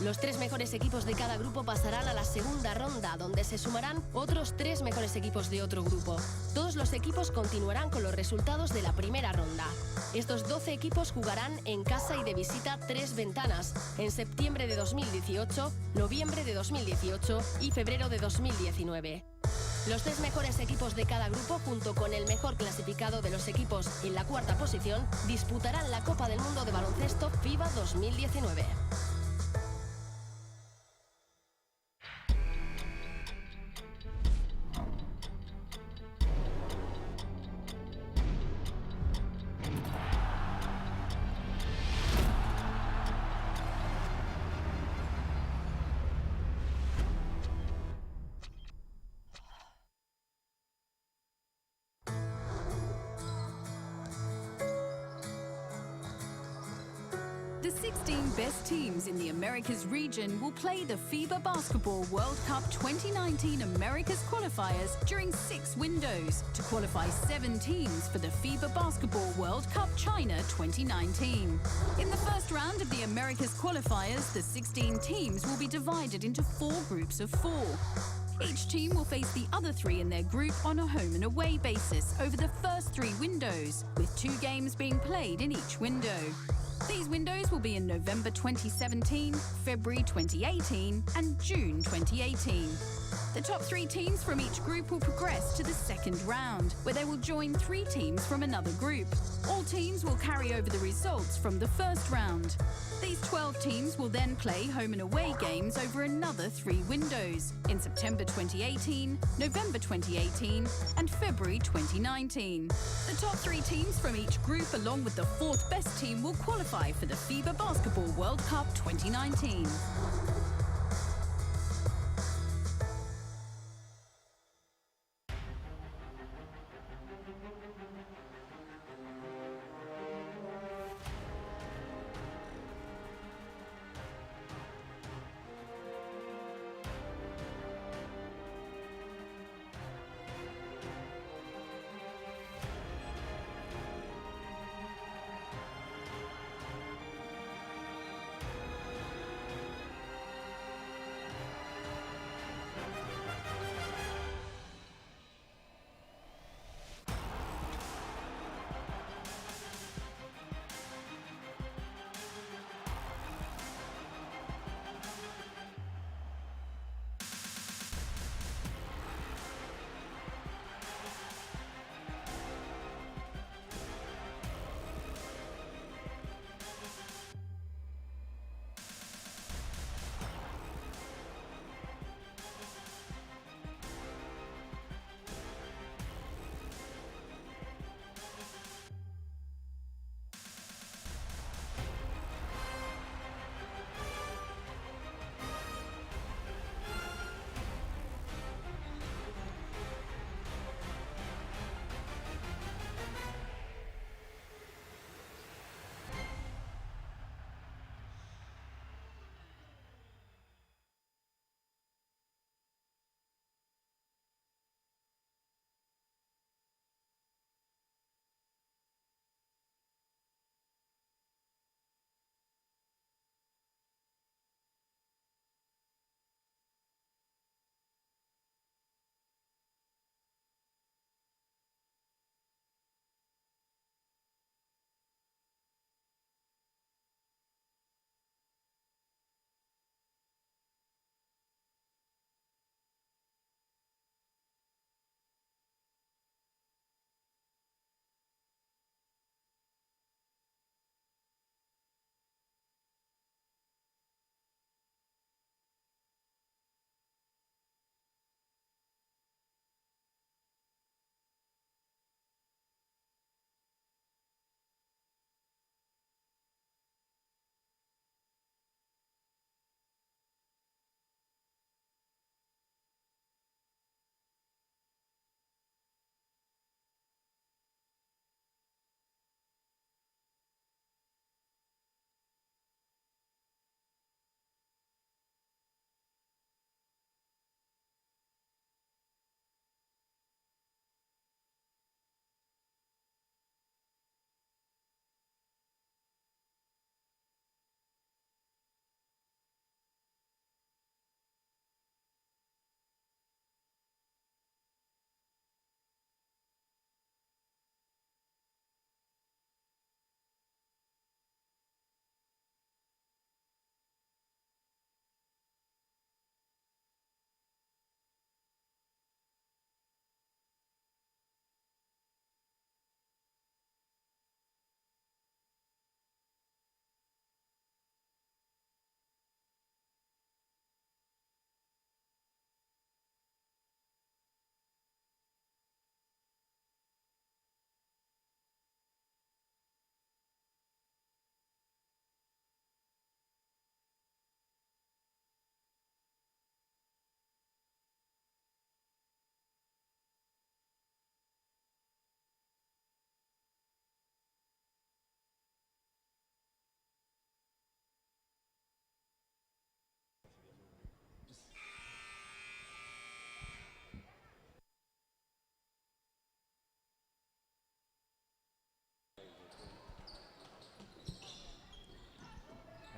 S3: Los 3 mejores equipos de cada grupo pasarán a la segunda ronda, donde se sumarán otros 3 mejores equipos de otro grupo. Todos los equipos continuarán con los resultados de la primera ronda. Estos 12 equipos jugarán en casa y de visita 3 ventanas, en septiembre de 2018, noviembre de 2018 y febrero de 2019. Los 3 mejores equipos de cada grupo, junto con el mejor clasificado de los equipos en la cuarta posición, disputarán la Copa del Mundo de Baloncesto FIBA 2019.
S4: The 16 best teams in the Americas region will play the FIBA Basketball World Cup 2019 Americas qualifiers during 6 windows to qualify 7 teams for the FIBA Basketball World Cup China 2019. In the first round of the Americas qualifiers, the 16 teams will be divided into 4 groups of 4. Each team will face the other 3 in their group on a home and away basis over the first 3 windows, with 2 games being played in each window. These windows will be in November 2017, February 2018 and June 2018. The top 3 teams from each group will progress to the second round, where they will join 3 teams from another group. All teams will carry over the results from the first round. These 12 teams will then play home and away games over another 3 windows, in September 2018, November 2018 and February 2019. The top 3 teams from each group, along with the 4th best team, will qualify for the FIBA Basketball World Cup 2019.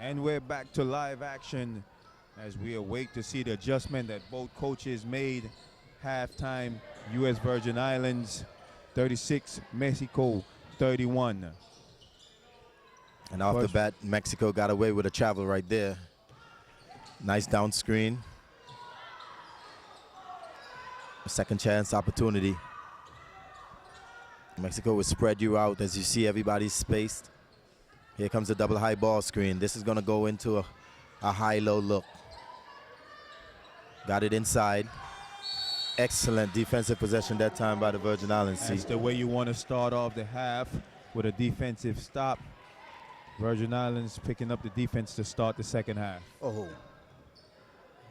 S1: And we're back to live action as we await to see the adjustment that both coaches made. Halftime, U.S. Virgin Islands 36, Mexico 31.
S2: And off the bat, Mexico got away with a travel right there. Nice down screen. A second chance opportunity. Mexico will spread you out as you see everybody's spaced. Here comes a double high ball screen. This is going to go into a high-low look. Got it inside. Excellent defensive possession that time by the Virgin Islands.
S1: That's the way you want to start off the half, with a defensive stop. Virgin Islands picking up the defense to start the second half.
S2: Oh,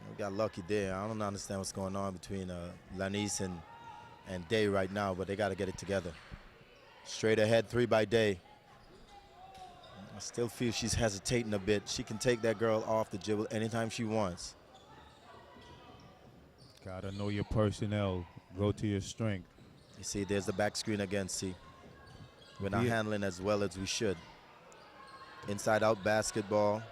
S2: we got lucky there. I don't understand what's going on between Lanise and Day right now, but they got to get it together. Straight ahead, 3 by Day. I still feel she's hesitating a bit. She can take that girl off the dribble anytime she wants.
S1: Gotta know your personnel. Go to your strength.
S2: You see, there's the back screen again, see. We're not handling as well as we should. Inside-out basketball.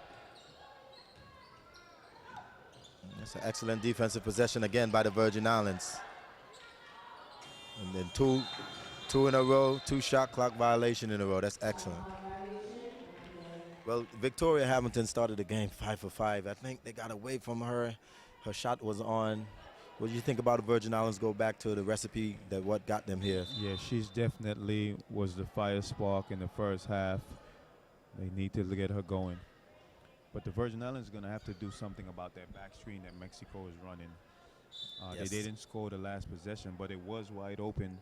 S2: That's an excellent defensive possession again by the Virgin Islands. And then two in a row, 2 shot clock violation in a row. That's excellent. Well, Victoria Hamilton started the game 5 for 5. I think they got away from her. Her shot was on. What do you think about the Virgin Islands? Go back to the recipe that what got them here.
S1: Yeah, she's definitely was the fire spark in the first half. They need to get her going. But the Virgin Islands are going to have to do something about that back screen that Mexico is running.
S2: Yes.
S1: They didn't score the last possession, but it was wide open.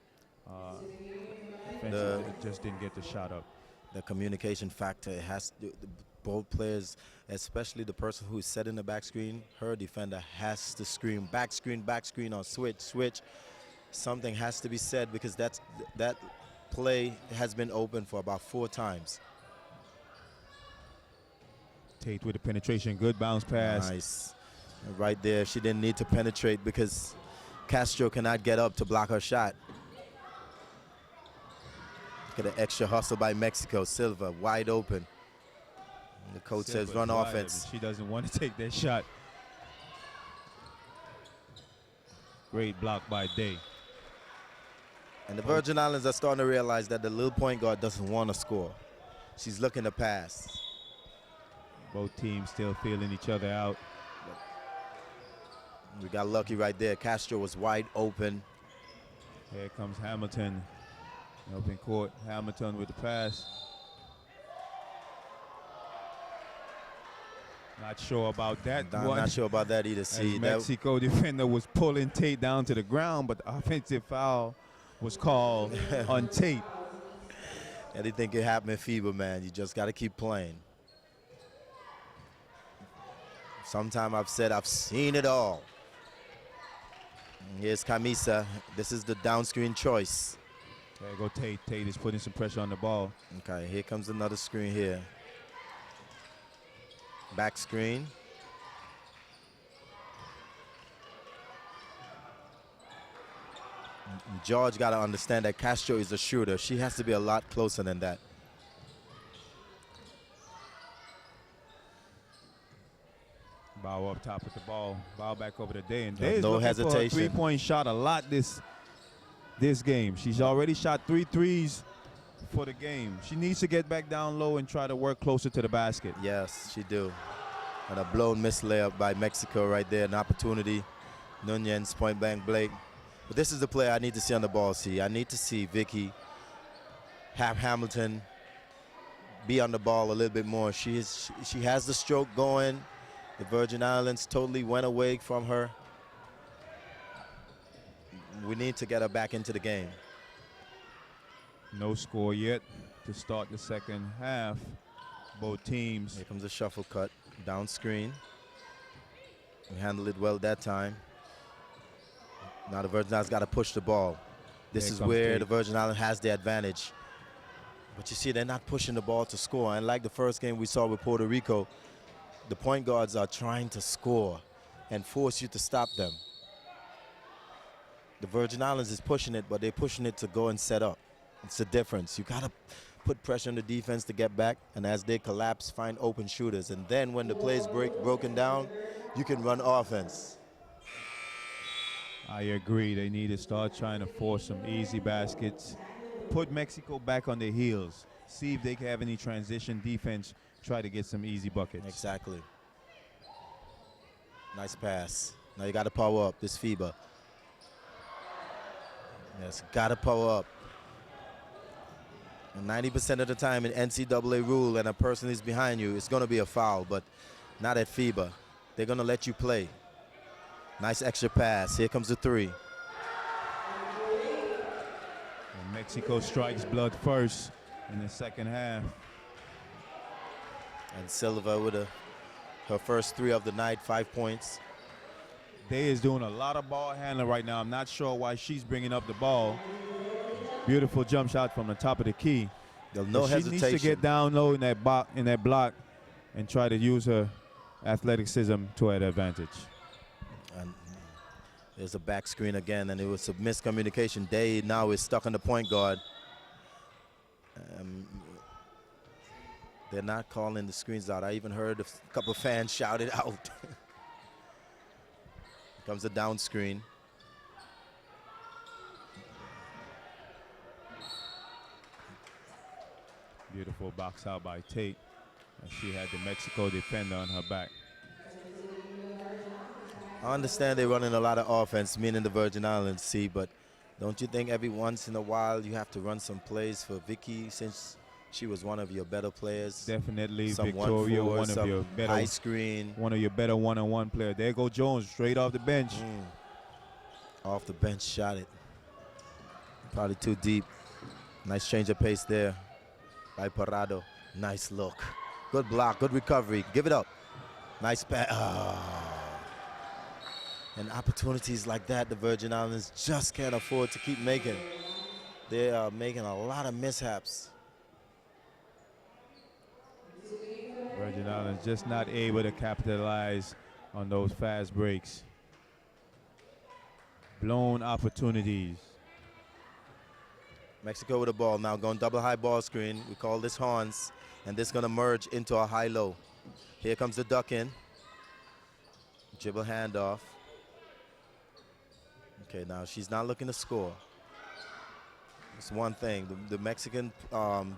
S1: It just didn't get the shot up.
S2: The communication factor, it has to, both players, especially the person who's setting the back screen, her defender has to scream back screen on switch. Something has to be said because that play has been open for about 4 times.
S1: Tate with the penetration, good bounce pass.
S2: Nice. Right there, she didn't need to penetrate because Castro cannot get up to block her shot. Look at the extra hustle by Mexico. Silva wide open. And the coach says run offense.
S1: She doesn't want to take that shot. Great block by Day.
S2: And the Virgin Islands are starting to realize that the little point guard doesn't want to score. She's looking to pass.
S1: Both teams still feeling each other out.
S2: We got lucky right there. Castro was wide open.
S1: Here comes Hamilton. Open court. Hamilton with the pass. Not sure about that one.
S2: Not sure about that either. See,
S1: Mexico defender was pulling Tate down to the ground, but the offensive foul was called on Tate.
S2: Anything can happen in FIBA, man. You just got to keep playing. Sometime I've said I've seen it all. And here's Camisa. This is the down screen choice.
S1: There you go Tate. Tate is putting some pressure on the ball.
S2: Okay, here comes another screen here. Back screen. George got to understand that Castro is a shooter. She has to be a lot closer than that.
S1: Bow up top with the ball. Bow back over to Day. And Day is
S2: no
S1: looking
S2: hesitation.
S1: for a 3-point shot a lot this game. She's already shot 3 threes for the game. She needs to get back down low and try to work closer to the basket.
S2: Yes, she do. And a blown miss layup by Mexico right there. An opportunity. Nunez, point blank Blake. But this is the player I need to see on the ball. See, I need to see Vicky have Hamilton be on the ball a little bit more. She has the stroke going. The Virgin Islands totally went away from her. We need to get her back into the game.
S1: No score yet to start the second half. Both teams.
S2: Here comes a shuffle cut, down screen. We handled it well that time. Now the Virgin Islands got to push the ball. This is where the Virgin Islands has the advantage. But you see, they're not pushing the ball to score. And like the first game we saw with Puerto Rico, the point guards are trying to score and force you to stop them. The Virgin Islands is pushing it, but they're pushing it to go and set up. It's the difference. You got to put pressure on the defense to get back, and as they collapse, find open shooters. And then when the play's broken down, you can run offense.
S1: I agree. They need to start trying to force some easy baskets. Put Mexico back on their heels. See if they can have any transition defense. Try to get some easy buckets.
S2: Exactly. Nice pass. Now you got to power up this FIBA. Yes, got to power up. And 90% of the time in NCAA rule and a person is behind you, it's going to be a foul, but not at FIBA. They're going to let you play. Nice extra pass. Here comes the three.
S1: And Mexico strikes blood first in the second half.
S2: And Silva with her first three of the night, 5 points.
S1: Day is doing a lot of ball handling right now. I'm not sure why she's bringing up the ball. Beautiful jump shot from the top of the key.
S2: No
S1: she
S2: hesitation.
S1: needs to get down low in that block and try to use her athleticism to her advantage.
S2: And there's a back screen again, and it was a miscommunication. Day now is stuck on the point guard. They're not calling the screens out. I even heard a couple of fans shout it out. Comes a down screen.
S1: Beautiful box out by Tate. And she had the Mexico defender on her back.
S2: I understand they're running a lot of offense, meaning the Virgin Islands, see, but don't you think every once in a while you have to run some plays for Vicky, since she was one of your better players?
S1: Definitely
S2: Some
S1: Victoria,
S2: 1-4,
S1: one of your better
S2: high screen.
S1: one of your better one-on-one players. There go Jones straight off the bench.
S2: Off the bench, shot it. Probably too deep. Nice change of pace there by Parado. Nice look. Good block, good recovery. Give it up. Nice pass. And opportunities like that, the Virgin Islands just can't afford to keep making. They are making a lot of mishaps.
S1: Virgin Islands just not able to capitalize on those fast breaks. Blown opportunities.
S2: Mexico with the ball now, going double high ball screen. We call this horns, and this is going to merge into a high-low. Here comes the duck in. Dribble handoff. Okay, now she's not looking to score. It's one thing. The Mexican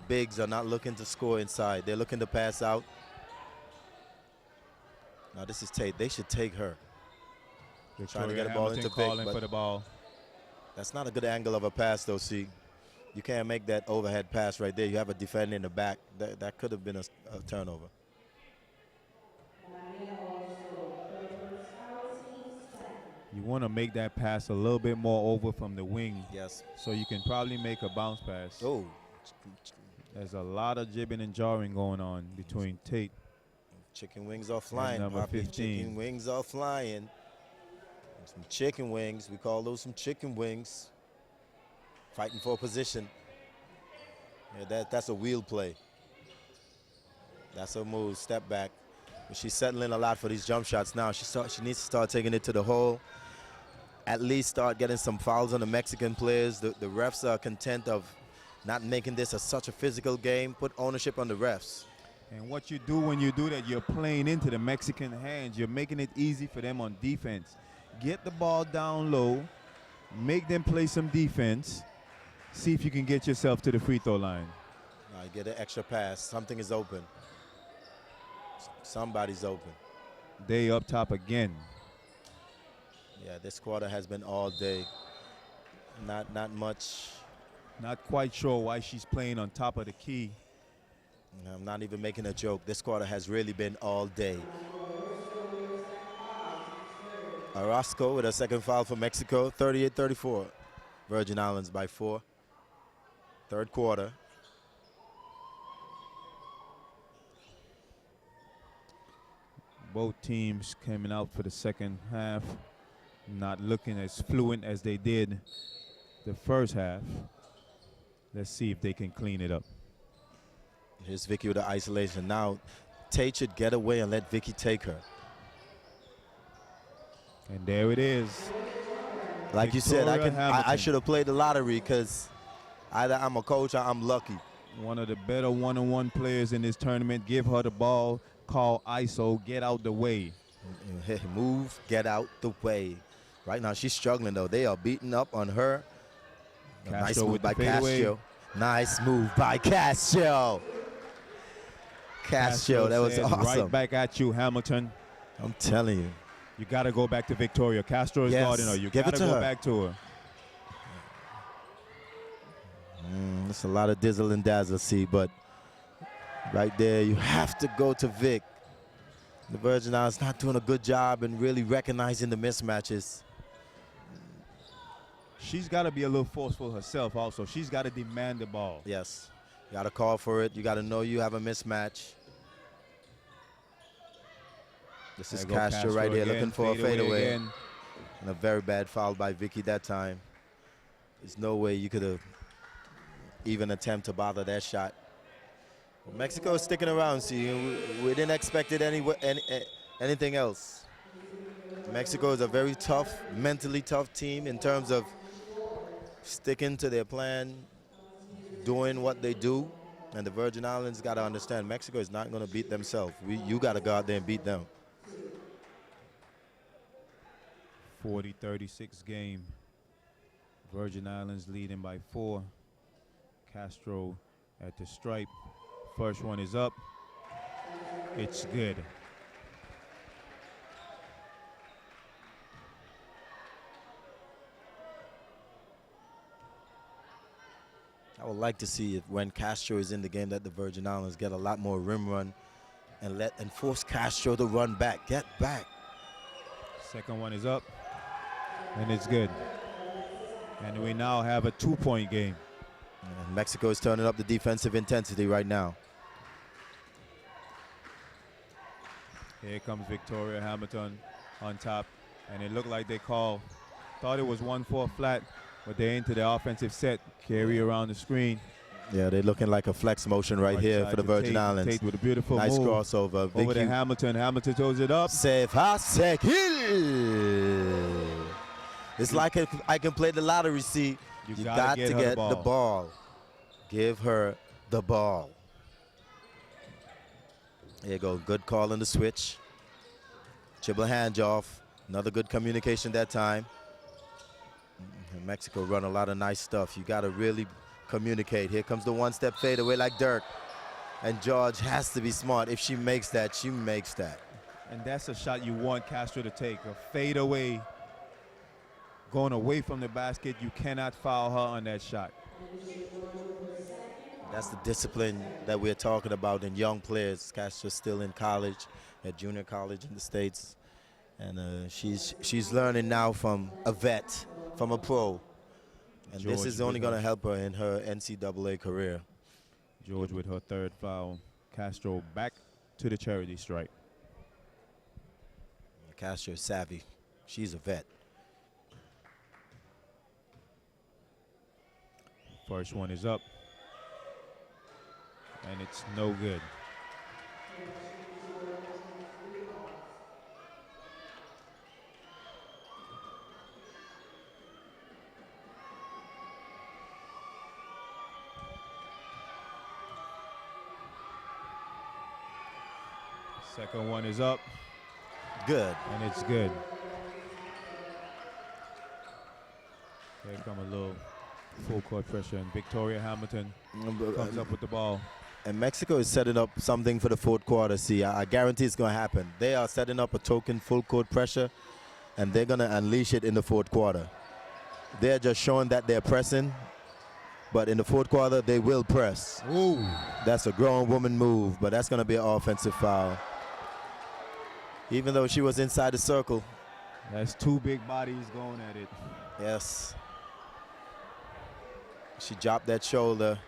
S2: bigs are not looking to score inside. They're looking to pass out. Now this is Tate. They should take her. They're trying to get a ball into
S1: calling
S2: Vic,
S1: for the ball.
S2: that's not a good angle of a pass, though, see. You can't make that overhead pass right there. You have a defender in the back. That could have been a turnover.
S1: You want to make that pass a little bit more over from the wing.
S2: Yes.
S1: So you can probably make a bounce pass.
S2: Oh.
S1: There's a lot of jibbing and jarring going on between Tate.
S2: Chicken wings are flying.
S1: number
S2: Poppy.
S1: 15.
S2: Chicken wings are flying. Some chicken wings. We call those some chicken wings. Fighting for position. Yeah, that's a wheel play. That's a move. Step back. But she's settling a lot for these jump shots now. She needs to start taking it to the hole. At least start getting some fouls on the Mexican players. The refs are content of not making this such a physical game. Put ownership on the refs.
S1: And what you do when you do that, you're playing into the Mexican hands. You're making it easy for them on defense. Get the ball down low. Make them play some defense. See if you can get yourself to the free throw line.
S2: Now you get an extra pass. Something is open. Somebody's open.
S1: They up top again.
S2: Yeah, this quarter has been all day. Not much.
S1: Not quite sure why she's playing on top of the key.
S2: I'm not even making a joke. This quarter has really been all day. Orozco with a second foul for Mexico, 38-34. Virgin Islands by 4. Third quarter.
S1: Both teams coming out for the second half, not looking as fluent as they did the first half. Let's see if they can clean it up.
S2: Here's Vicky with the isolation. Now, Tate should get away and let Vicky take her.
S1: And there it is.
S2: Like you said,
S1: Victoria Hamilton.
S2: I should have played the lottery, because either I'm a coach or I'm lucky.
S1: One of the better one-on-one players in this tournament. Give her the ball. Call ISO. Get out the way.
S2: Move, get out the way. Right now she's struggling though. They are beating up on her. Nice
S1: Castro
S2: move
S1: with
S2: by
S1: the fadeaway.
S2: Castro. Nice move by Castro. Castro, that was
S1: said,
S2: awesome.
S1: Right back at you, Hamilton.
S2: I'm telling you.
S1: You got to go back to Victoria. Castro is
S2: Yes,
S1: guarding her. You
S2: give
S1: got
S2: it
S1: to
S2: to
S1: go
S2: her.
S1: back to her.
S2: That's a lot of dizzle and dazzle, see, but right there, you have to go to Vic. The Virgin Islands not doing a good job in really recognizing the mismatches.
S1: She's got to be a little forceful herself also. She's got to demand the ball.
S2: Yes, you got to call for it. You got to know you have a mismatch. This is
S1: There go
S2: Castro right here
S1: again,
S2: looking for a fadeaway.
S1: again.
S2: And a very bad foul by Vicky that time. There's no way you could have even attempt to bother that shot. Well, Mexico is sticking around, see. We didn't expect it anything else. Mexico is a very tough, mentally tough team in terms of sticking to their plan, doing what they do. And the Virgin Islands got to understand Mexico is not going to beat themselves. You got to go out there and beat them.
S1: 40-36 game. Virgin Islands leading by 4. Castro at the stripe. First one is up. It's good.
S2: I would like to see if when Castro is in the game that the Virgin Islands get a lot more rim run and force Castro to run back. Get back.
S1: Second one is up. And it's good. And we now have a 2-point game.
S2: And Mexico is turning up the defensive intensity right now.
S1: Here comes Victoria Hamilton on top. And it looked like they thought it was 1-4 flat, but they're into the offensive set. Carry around the screen.
S2: Yeah, they're looking like a flex motion right here
S1: side
S2: for the
S1: to
S2: Virgin
S1: Tate.
S2: Islands.
S1: Tate with a beautiful
S2: Nice
S1: move.
S2: crossover.
S1: Over to
S2: Vicky
S1: Hamilton. Hamilton throws it up.
S2: Save Hasekil. It's like I can play the lottery, see. You got to get the ball. Give her the ball. There you go. Good call on the switch. Dribble hand off. Another good communication that time. And Mexico run a lot of nice stuff. You got to really communicate. Here comes the one-step fadeaway like Dirk. And George has to be smart. If she makes that, she makes that.
S1: And that's a shot you want Castro to take. A fadeaway. Going away from the basket. You cannot foul her on that shot.
S2: That's the discipline that we're talking about in young players. Castro's still in college, at junior college in the States. And she's learning now from a vet, from a pro. And
S1: George
S2: this is only going to help her in her NCAA career.
S1: George with her third foul. Castro back to the charity stripe.
S2: Castro is savvy. She's a vet.
S1: First one is up. And it's no good. Second one is up.
S2: Good.
S1: And it's good. Here come a little full court pressure, and Victoria Hamilton comes up with the ball.
S2: And Mexico is setting up something for the fourth quarter. See, I guarantee it's going to happen. They are setting up a token full court pressure, and they're going to unleash it in the fourth quarter. They're just showing that they're pressing, but in the fourth quarter, they will press.
S1: Ooh.
S2: That's a grown woman move, but that's going to be an offensive foul. Even though she was inside the circle.
S1: That's two big bodies going at it.
S2: Yes. She dropped that shoulder.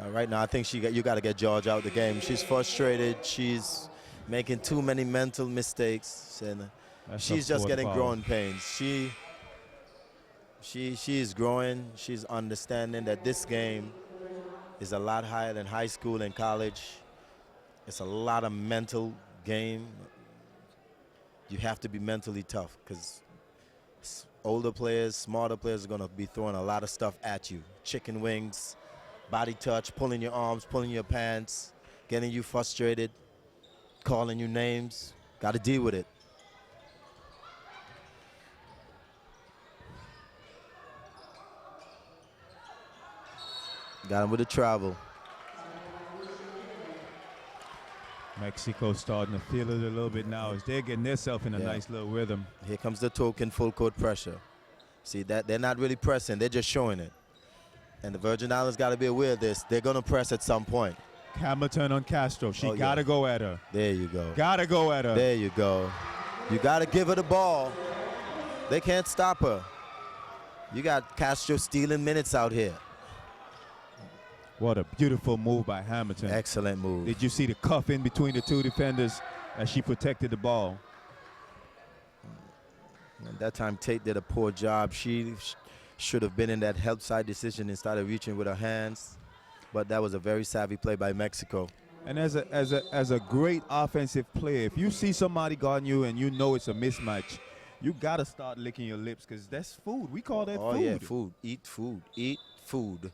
S2: Right now, I think you got to get George out of the game. She's frustrated. She's making too many mental mistakes, and she's just getting growing pains. She is growing. She's understanding that this game is a lot higher than high school and college. It's a lot of mental game. You have to be mentally tough because older players, smarter players are going to be throwing a lot of stuff at you. Chicken wings, body touch, pulling your arms, pulling your pants, getting you frustrated, calling you names. Got to deal with it. Got him with the travel.
S1: Mexico starting to feel it a little bit now as they're getting themselves in a nice little rhythm.
S2: Here comes the token full court pressure. See that they're not really pressing, they're just showing it. And the Virgin Islands got to be aware of this. They're going to press at some point.
S1: Hamilton on Castro. She got to go at her.
S2: There you go.
S1: Got to go at her.
S2: There you go. You got to give her the ball. They can't stop her. You got Castro stealing minutes out here.
S1: What a beautiful move by Hamilton.
S2: Excellent move.
S1: Did you see the cuff in between the two defenders as she protected the ball?
S2: At that time, Tate did a poor job. She should have been in that help side decision instead of reaching with her hands. But that was a very savvy play by Mexico.
S1: And as a great offensive player, if you see somebody guarding you and you know it's a mismatch, you got to start licking your lips because that's food. We call that food.
S2: Oh, yeah, food. Eat food. Eat food.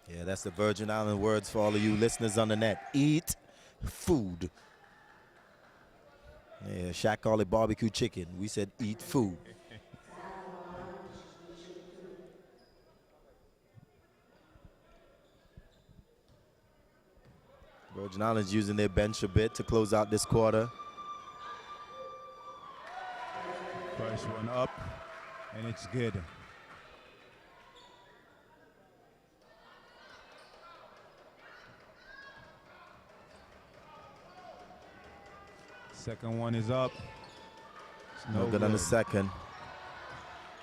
S2: Yeah, that's the Virgin Island words for all of you listeners on the net. Eat food. Yeah, Shaq called it barbecue chicken. We said eat food. Virgin Islands using their bench a bit to close out this quarter.
S1: First one up, and it's good. Second one is up. It's
S2: No good on the second.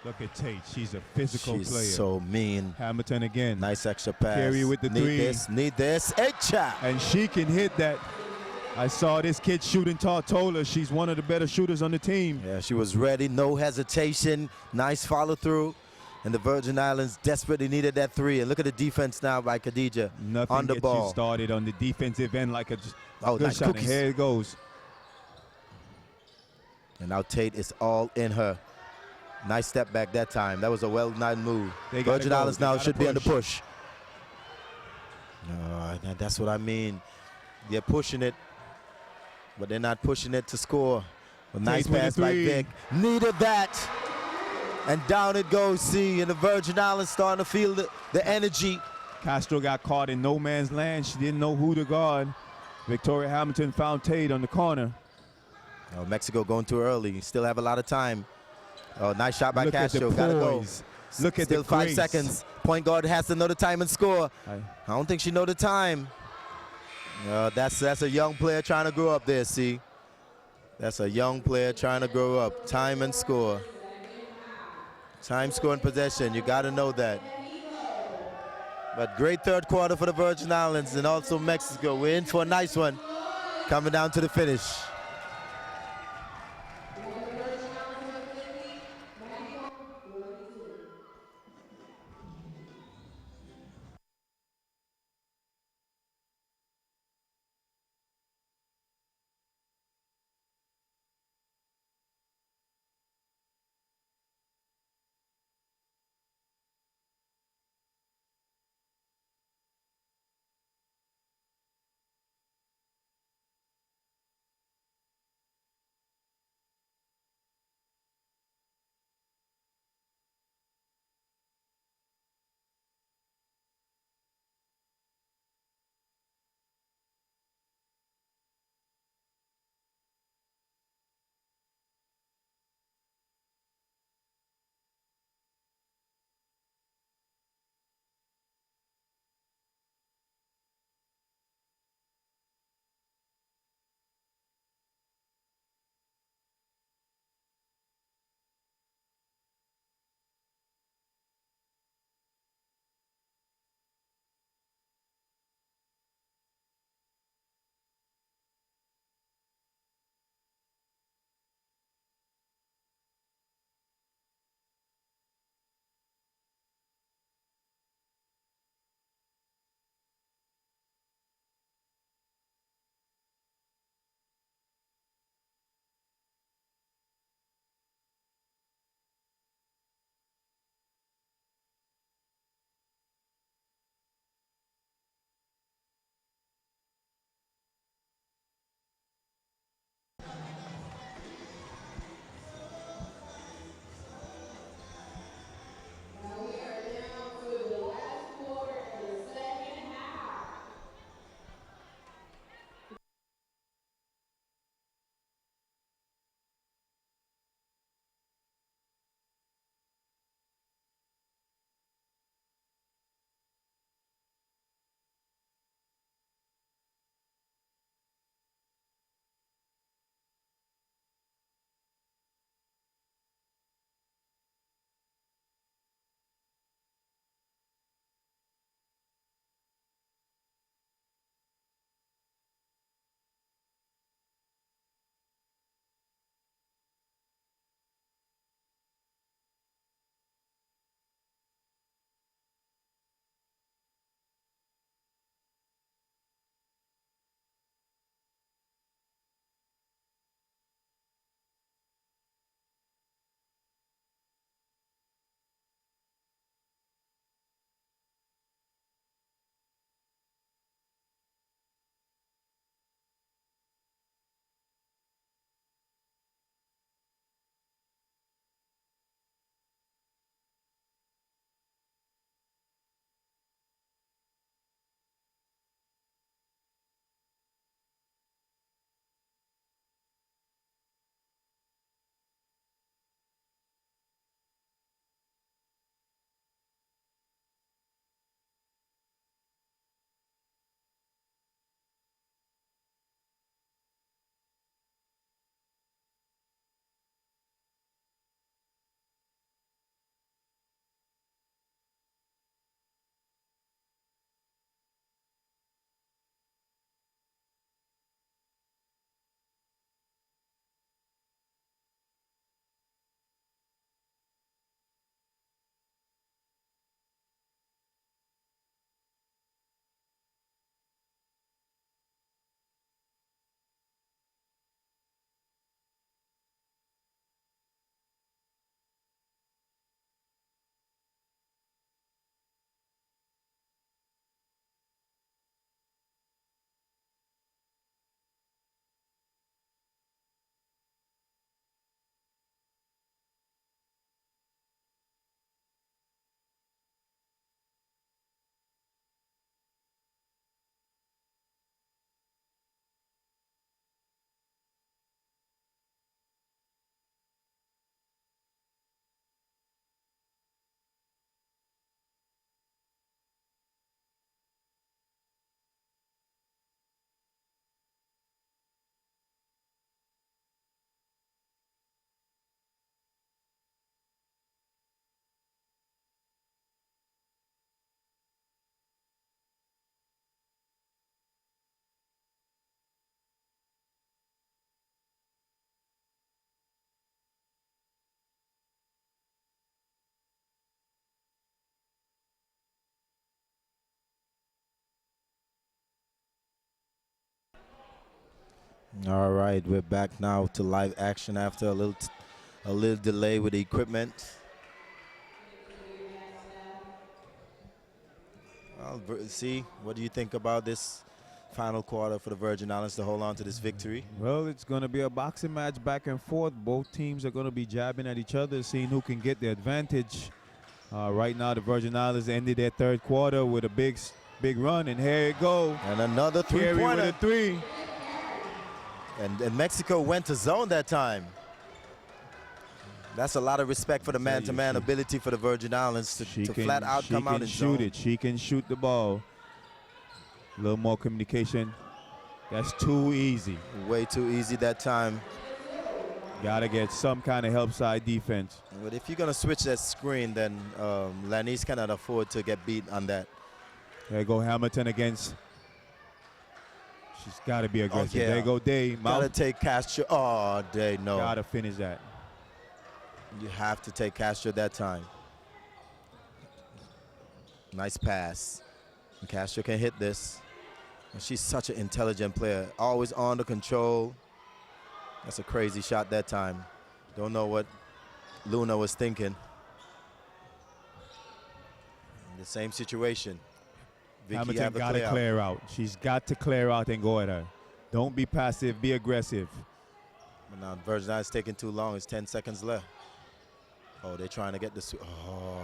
S1: Look at Tate. She's a physical player.
S2: She's so mean.
S1: Hamilton again.
S2: Nice extra pass.
S1: Carey with the three.
S2: Need this. Chap.
S1: And she can hit that. I saw this kid shooting Tortola. She's one of the better shooters on the team.
S2: Yeah, she was ready. No hesitation. Nice follow through. And the Virgin Islands desperately needed that three. And look at the defense now by Khadija.
S1: Nothing
S2: on the
S1: gets
S2: ball.
S1: You started on the defensive end like a good
S2: nice
S1: shot.
S2: cookies.
S1: And here it goes.
S2: And now Tate is all in her. Nice step back that time. That was a well-done move. Virgin Islands now should be on the push. No, that's what I mean. They're pushing it, but they're not pushing it to score. A nice pass by Vic. Needed that. And down it goes, see, and the Virgin Islands starting to feel the energy.
S1: Castro got caught in no man's land. She didn't know who to guard. Victoria Hamilton found Tate on the corner.
S2: Oh, Mexico going too early. Still have a lot of time. Oh, nice shot by Castro. Gotta go.
S1: Look at
S2: Still
S1: the
S2: 5
S1: grace.
S2: seconds. Point guard has to know the time and score. I don't think she know the time. That's a young player trying to grow up there, see. That's a young player trying to grow up. Time and score. Time, score, and possession. You got to know that. But great third quarter for the Virgin Islands and also Mexico. We're in for a nice one. Coming down to the finish. All right, we're back now to live action after a little delay with the equipment. Well, see, what do you think about this final quarter for the Virgin Islands to hold on to this victory?
S1: Well, it's going to be a boxing match back and forth. Both teams are going to be jabbing at each other, seeing who can get the advantage. Right now, the Virgin Islands ended their third quarter with a big run, and here it go.
S2: And another
S1: Carey
S2: three-pointer.
S1: with a three.
S2: And Mexico went to zone that time. That's a lot of respect for the man-to-man ability for the Virgin Islands to flat out come out and
S1: shoot it. She can shoot the ball. A little more communication. That's too easy.
S2: Way too easy that time.
S1: Got to get some kind of help side defense.
S2: But if you're going to switch that screen, then Lanise cannot afford to get beat on that.
S1: There you go Hamilton against. She's got to be aggressive.
S2: Oh, yeah.
S1: There you go Day.
S2: Got to take Castro. Oh, Day, no.
S1: Got to finish that.
S2: You have to take Castro that time. Nice pass. And Castro can hit this. And she's such an intelligent player. Always on the control. That's a crazy shot that time. Don't know what Luna was thinking. In the same situation. Vicky
S1: Hamilton got to clear out. She's got to clear out and go at her. Don't be passive. Be aggressive.
S2: But now Virgin Islands taking too long. It's 10 seconds left. Oh, they're trying to get this. Oh,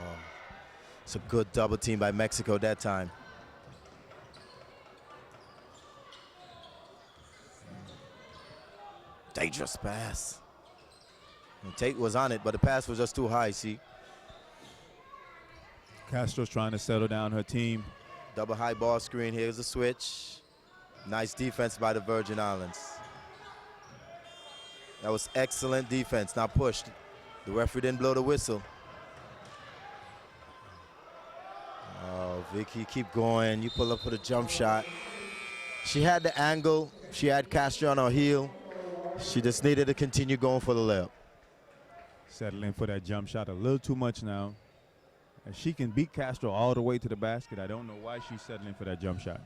S2: it's a good double team by Mexico that time. Dangerous pass. And Tate was on it, but the pass was just too high, see?
S1: Castro's trying to settle down her team.
S2: Double high ball screen. Here's a switch. Nice defense by the Virgin Islands. That was excellent defense. Now pushed. The referee didn't blow the whistle. Oh, Vicky, keep going. You pull up for the jump shot. She had the angle. She had Castro on her heel. She just needed to continue going for the layup.
S1: Settling for that jump shot a little too much now. And she can beat Castro all the way to the basket. I don't know why she's settling for that jump shot.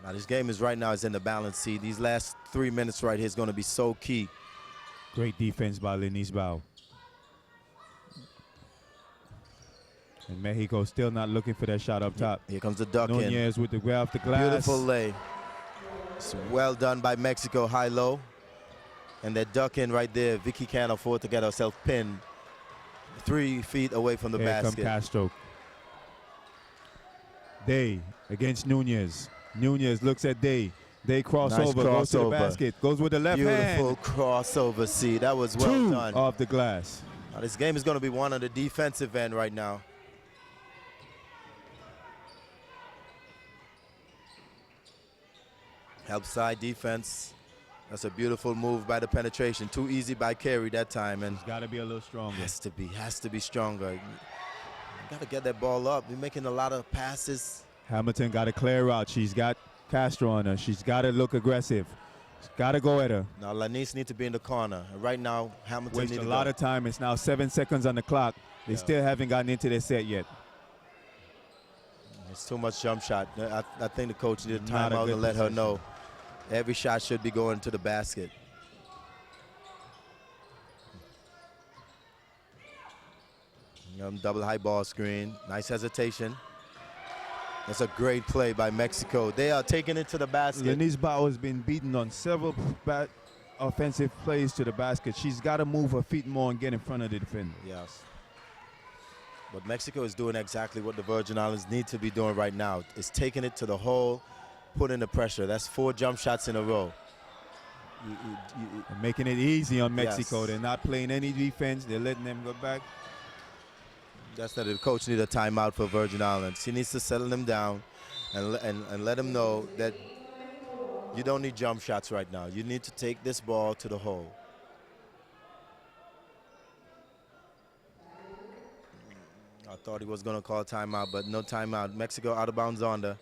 S2: Now this game is right now is in the balance. See, these last 3 minutes right here is going to be so key.
S1: Great defense by Lenise Bao. And Mexico still not looking for that shot up top.
S2: Here comes the duck in.
S1: Nunez with the grab off the glass.
S2: Beautiful lay. It's well done by Mexico, high-low. And that duck in right there, Vicky can't afford to get herself pinned 3 feet away from the
S1: Here
S2: basket.
S1: come Castro. Day against Nunez. Nunez looks at Day. Day crossover, goes to the basket, goes with the left hand.
S2: Beautiful crossover, see, that was well
S1: Two
S2: done.
S1: off the glass.
S2: Now, this game is going to be one on the defensive end right now. Help side defense. That's a beautiful move by the penetration. Too easy by Carey that time. And
S1: It's got to be a little stronger.
S2: has to be stronger. You got to get that ball up. You're making a lot of passes.
S1: Hamilton got to clear out. She's got Castro on her. She's got to look aggressive. She's got to go at her.
S2: Now, Lanise needs to be in the corner. Right now, Hamilton
S1: Waste
S2: needs
S1: a
S2: to
S1: lot
S2: go.
S1: of time. It's now 7 seconds on the clock. They still haven't gotten into their set yet.
S2: It's too much jump shot. I think the coach needed a
S1: Not a
S2: timeout
S1: good
S2: and let her
S1: position.
S2: know every shot should be going to the basket. Double high ball screen. Nice hesitation. That's a great play by Mexico. They are taking it to the basket.
S1: Lenise Bao has been beaten on several offensive plays to the basket. She's got to move her feet more and get in front of the defender.
S2: Yes. But Mexico is doing exactly what the Virgin Islands need to be doing right now. It's taking it to the hole, putting the pressure. That's 4 jump shots in a row.
S1: And making it easy on Mexico.
S2: Yes.
S1: They're not playing any defense. They're letting them go back.
S2: That's not it. The coach needs a timeout for Virgin Islands. He needs to settle them down and let them know that you don't need jump shots right now. You need to take this ball to the hole. I thought he was going to call timeout, but no timeout. Mexico out of bounds on the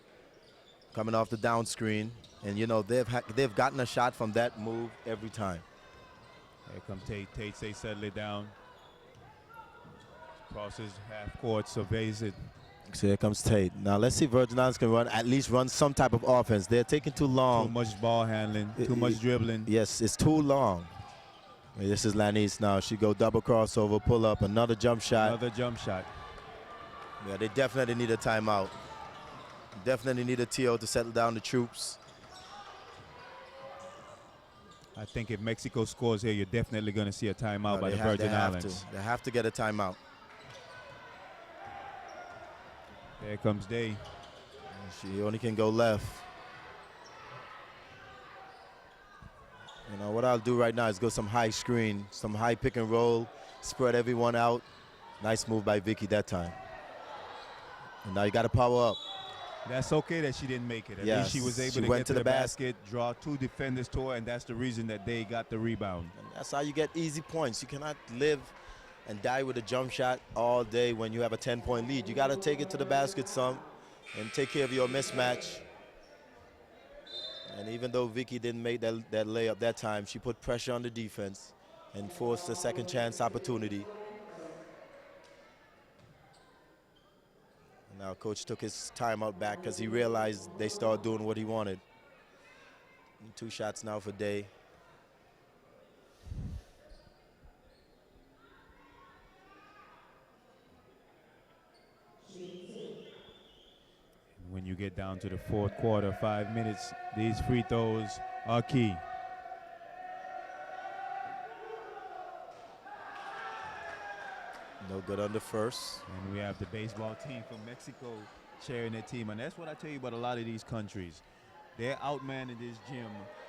S2: coming off the down screen. And, you know, they've gotten a shot from that move every time.
S1: Here comes Tate. Tate settle it down. Crosses half court, surveys it.
S2: So here comes Tate. Now let's see if Virgin Islands can at least run some type of offense. They're taking too long.
S1: Too much ball handling, too much dribbling.
S2: Yes, it's too long. This is Lanice now. She go double crossover, pull up, another jump shot.
S1: Another jump shot.
S2: Yeah, they definitely need a timeout. Definitely need a TO to settle down the troops.
S1: I think if Mexico scores here, you're definitely going to see a timeout by the Virgin Islands.
S2: They have to get a timeout.
S1: There comes Day.
S2: She only can go left. You know, what I'll do right now is go some high screen, some high pick and roll, spread everyone out. Nice move by Vicky that time. And now you got to power up.
S1: That's okay that she didn't make it. At least she was able to get to the basket, draw two defenders to her, and that's the reason that they got the rebound.
S2: And that's how you get easy points. You cannot live and die with a jump shot all day when you have a 10-point lead. You got to take it to the basket some and take care of your mismatch. And even though Vicky didn't make that layup that time, she put pressure on the defense and forced a second chance opportunity. And now coach took his timeout back because he realized they started doing what he wanted. And 2 shots now for Day.
S1: When you get down to the fourth quarter, 5 minutes, these free throws are key.
S2: No good on the first.
S1: And we have the baseball team from Mexico sharing their team. And that's what I tell you about a lot of these countries. They're outmanning this gym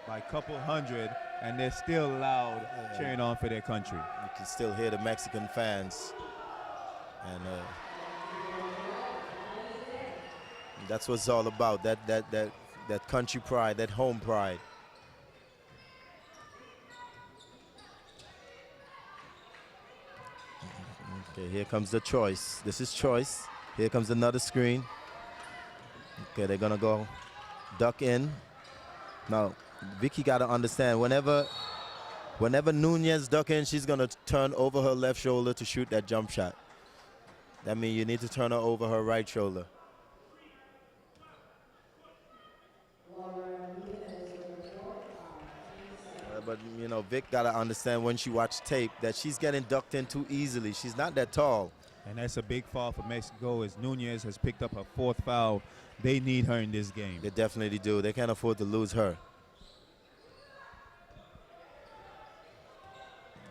S1: by a couple hundred, and they're still loud cheering on for their country.
S2: You can still hear the Mexican fans. And that's what it's all about, that country pride, that home pride. Okay, here comes the choice. This is choice. Here comes another screen. Okay, they're gonna go duck in. Now, Vicky gotta understand, whenever Nunez duck in, she's gonna turn over her left shoulder to shoot that jump shot. That means you need to turn her over her right shoulder. But, you know, Vic got to understand when she watched tape that she's getting ducked in too easily. She's not that tall.
S1: And that's a big foul for Mexico as Nunez has picked up her 4th foul. They need her in this game.
S2: They definitely do. They can't afford to lose her.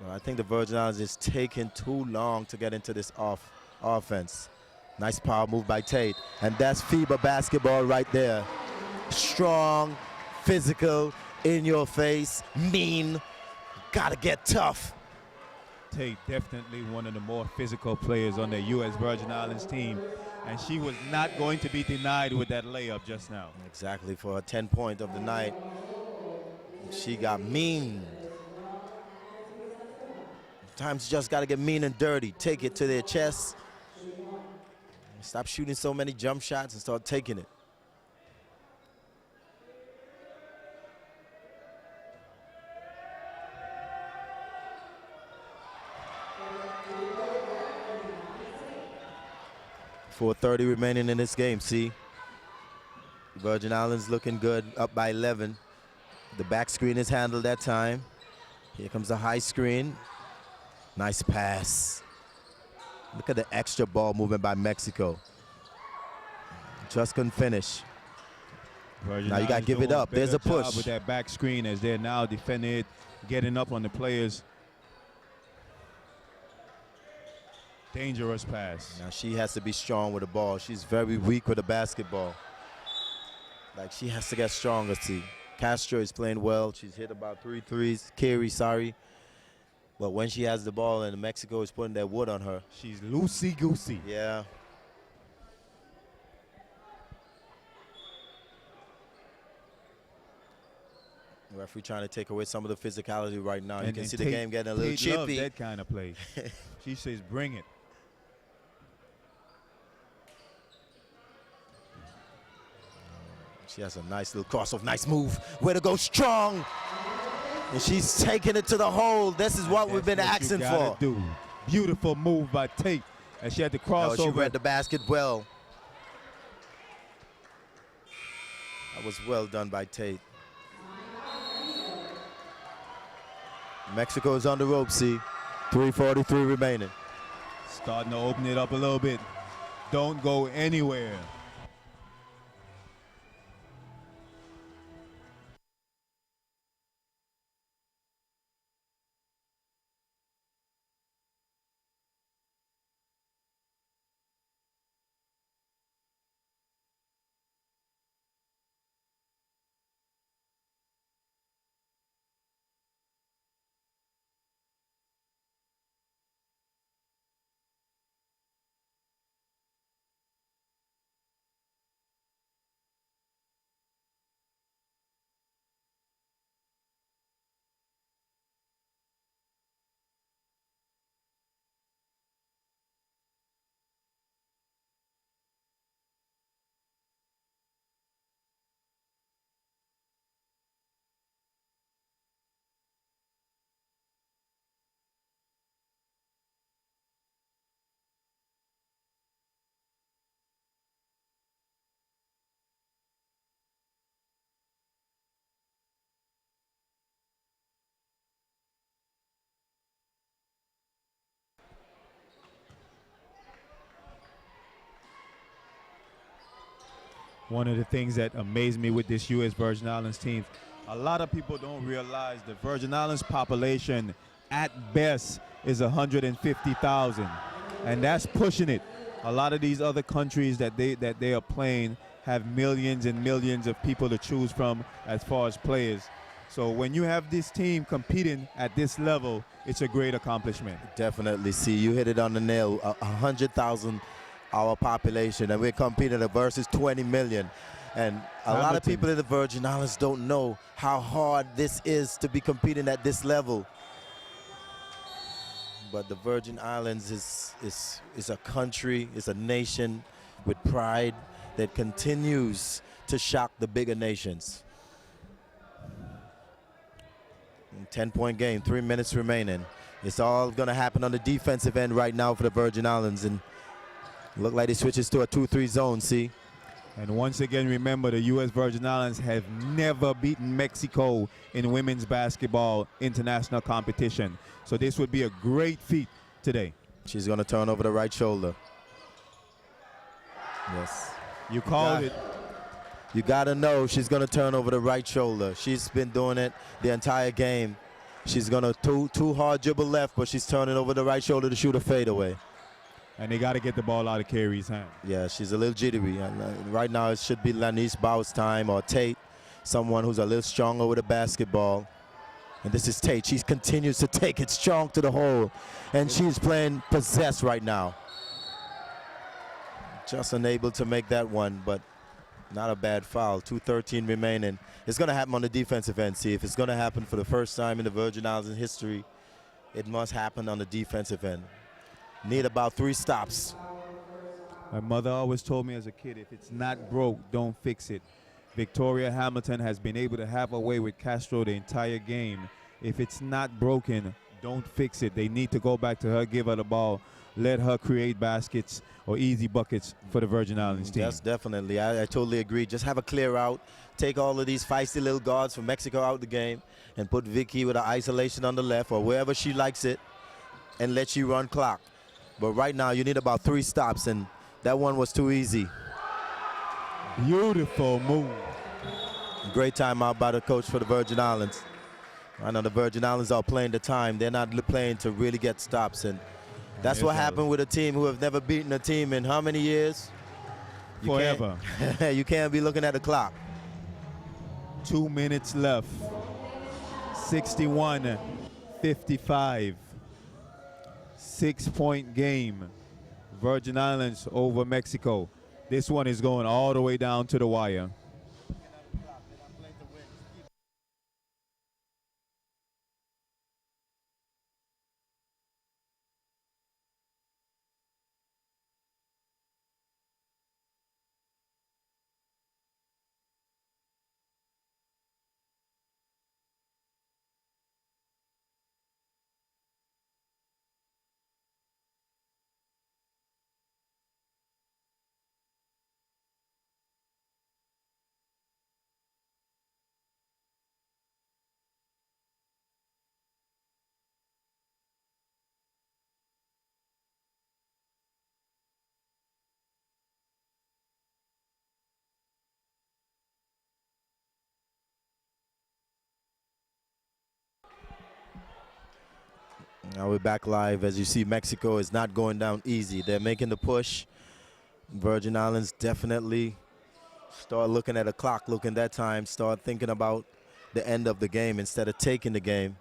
S2: Well, I think the Virgin Islands is taking too long to get into this offense. Nice power move by Tate. And that's FIBA basketball right there. Strong, physical, in your face, mean, gotta get tough.
S1: Tate definitely one of the more physical players on the U.S. Virgin Islands team, and she was not going to be denied with that layup just now.
S2: Exactly, for her 10-point of the night. She got mean. Sometimes you just gotta get mean and dirty. Take it to their chest. Stop shooting so many jump shots and start taking it. .430 remaining in this game. See, Virgin Islands looking good, up by 11. The back screen is handled that time. Here comes the high screen. Nice pass. Look at the extra ball movement by Mexico. Just couldn't finish.
S1: Virgin
S2: now you got to give it up. There's a push.
S1: With that back screen as they're now defending it, getting up on the players. Dangerous pass.
S2: Now she has to be strong with the ball. She's very weak with the basketball. Like, she has to get stronger, see. Castro is playing well. She's hit about 3 threes. Carey, sorry. But when she has the ball and Mexico is putting that wood on her.
S1: She's loosey-goosey.
S2: Yeah. The referee trying to take away some of the physicality right now. You can see the game getting a little chippy.
S1: Loves that kind of play. She says, bring it.
S2: She has a nice little crossover, nice move. Way to go, strong. And she's taking it to the hole. This is what we've been asking for.
S1: Do. Beautiful move by Tate. And she had the crossover.
S2: She read the basket well. That was well done by Tate. Mexico is on the rope, see. 3:43 remaining.
S1: Starting to open it up a little bit. Don't go anywhere. One of the things that amazed me with this U.S. Virgin Islands team, a lot of people don't realize the Virgin Islands population at best is 150,000, and that's pushing it. A lot of these other countries that they are playing have millions and millions of people to choose from as far as players. So when you have this team competing at this level, it's a great accomplishment.
S2: Definitely, see, you hit it on the nail. 100,000 our population, and we're competing versus 20 million. And a lot of people in the Virgin Islands don't know how hard this is to be competing at this level. But the Virgin Islands is a country, is a nation with pride that continues to shock the bigger nations. 10-point game, 3 minutes remaining. It's all going to happen on the defensive end right now for the Virgin Islands, and look like it switches to a 2-3 zone, see?
S1: And once again, remember, the U.S. Virgin Islands have never beaten Mexico in women's basketball international competition. So this would be a great feat today.
S2: She's going to turn over the right shoulder. Yes.
S1: You called it.
S2: You got to know she's going to turn over the right shoulder. She's been doing it the entire game. She's going to too hard dribble left, but she's turning over the right shoulder to shoot a fadeaway.
S1: And they got to get the ball out of Carey's hand.
S2: Yeah, she's a little jittery. Right now it should be Lanice Bow's time, or Tate, someone who's a little stronger with a basketball. And this is Tate. She continues to take it strong to the hole, and she's playing possess right now. Just unable to make that one, but not a bad foul. 2:13 remaining. It's going to happen on the defensive end. See, if it's going to happen for the first time in the Virgin Islands in history, it must happen on the defensive end. Need about 3 stops.
S1: My mother always told me as a kid, if it's not broke, don't fix it. Victoria Hamilton has been able to have a way with Castro the entire game. If it's not broken, don't fix it. They need to go back to her, give her the ball, let her create baskets or easy buckets for the Virgin Islands team.
S2: Yes, definitely. I totally agree. Just have a clear out. Take all of these feisty little guards from Mexico out the game and put Vicky with an isolation on the left or wherever she likes it and let you run clock. But right now you need about 3 stops, and that one was too easy.
S1: Beautiful move.
S2: Great timeout by the coach for the Virgin Islands. I know the Virgin Islands are playing the time. They're not playing to really get stops, and that's what happened with a team who have never beaten a team in how many years?
S1: Forever.
S2: You can't be looking at the clock.
S1: 2 minutes left. 61-55. 6-point game. Virgin Islands over Mexico. This one is going all the way down to the wire.
S2: Now we're back live. As you see, Mexico is not going down easy. They're making the push. Virgin Islands definitely start looking at a clock, looking that time, start thinking about the end of the game instead of taking the game.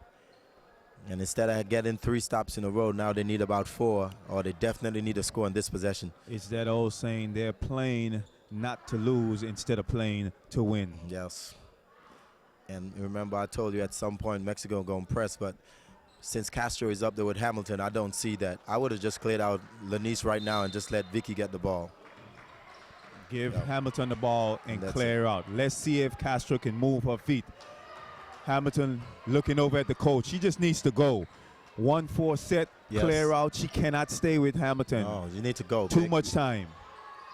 S2: And instead of getting 3 stops in a row, now they need about 4, or they definitely need a score in this possession.
S1: It's that old saying, they're playing not to lose instead of playing to win.
S2: Yes. And remember, I told you at some point Mexico going to press, but since Castro is up there with Hamilton, I don't see that. I would have just cleared out Lanice right now and just let Vicky get the ball.
S1: Give Hamilton the ball and
S2: That's
S1: clear out. Let's see if Castro can move her feet. Hamilton looking over at the coach. She just needs to go. 1-4 set, clear out. She cannot stay with Hamilton.
S2: No, you need to go.
S1: Too
S2: Vic.
S1: much time.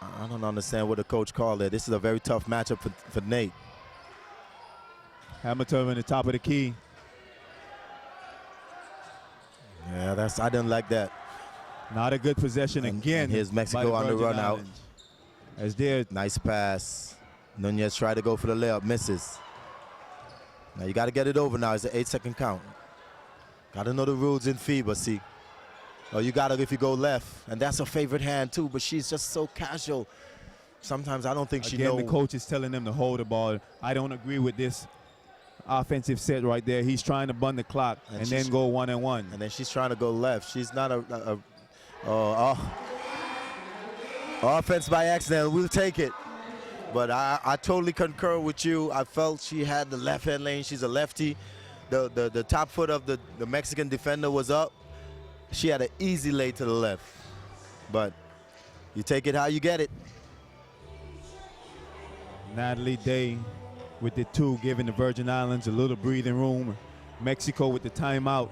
S2: I don't understand what the coach called it. This is a very tough matchup for Nate.
S1: Hamilton on the top of the key.
S2: Yeah, I didn't like that.
S1: Not a good possession
S2: And
S1: again.
S2: here's Mexico
S1: by
S2: on the
S1: Virgin
S2: run out.
S1: Islands. As they're
S2: Nice pass. Nunez tried to go for the layup, misses. Now you got to get it over now. It's an 8-second count. Got to know the rules in FIBA, see. Oh, you got to if you go left. And that's her favorite hand, too, but she's just so casual. Sometimes I don't think she knows.
S1: the coach is telling them to hold the ball. I don't agree with this offensive set right there. He's trying to burn the clock and then go 1-on-1.
S2: And then she's trying to go left. She's not offense by accident. We'll take it. But I totally concur with you. I felt she had the left-hand lane. She's a lefty. The top foot of the Mexican defender was up. She had an easy lay to the left. But you take it how you get it.
S1: Natalie Day with the 2, giving the Virgin Islands a little breathing room. Mexico with the timeout.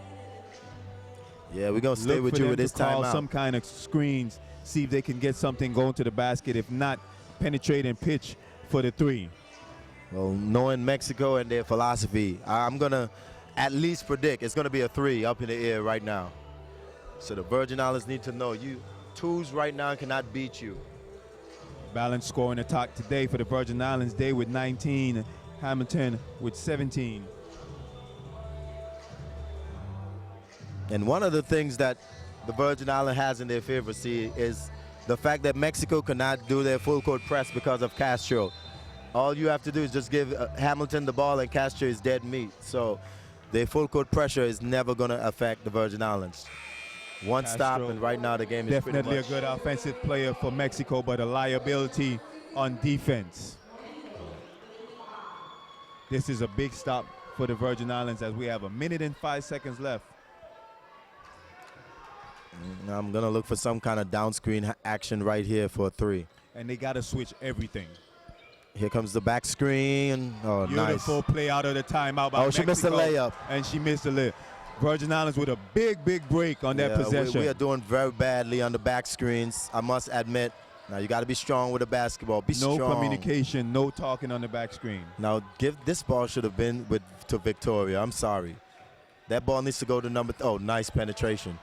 S2: Yeah, we're going to stay with you with this
S1: call
S2: timeout.
S1: some kind of screens, see if they can get something going to the basket. If not, penetrate and pitch for the 3.
S2: Well, knowing Mexico and their philosophy, I'm going to at least predict it's going to be a 3 up in the air right now. So the Virgin Islands need to know you 2s right now cannot beat you.
S1: Balanced scoring attack today for the Virgin Islands. Day with 19, Hamilton with 17.
S2: And one of the things that the Virgin Islands has in their favor, see, is the fact that Mexico cannot do their full court press because of Castro. All you have to do is just give Hamilton the ball and Castro is dead meat. So their full court pressure is never going to affect the Virgin Islands. One stop, and right now the game is
S1: definitely
S2: pretty much
S1: a good offensive player for Mexico, but a liability on defense. This is a big stop for the Virgin Islands as we have 1 minute and 5 seconds left.
S2: I'm going to look for some kind of down screen action right here for a 3.
S1: And they got to switch everything.
S2: Here comes the back screen. Oh,
S1: Beautiful
S2: nice.
S1: play out of the timeout by Mexico.
S2: She missed the layup.
S1: And she missed the layup. Virgin Islands with a big break on that possession.
S2: We are doing very badly on the back screens, I must admit. Now, you got to be strong with the basketball. Be strong.
S1: No communication, no talking on the back screen.
S2: Now, this ball should have been to Victoria. I'm sorry. That ball needs to go to number. Oh, nice penetration.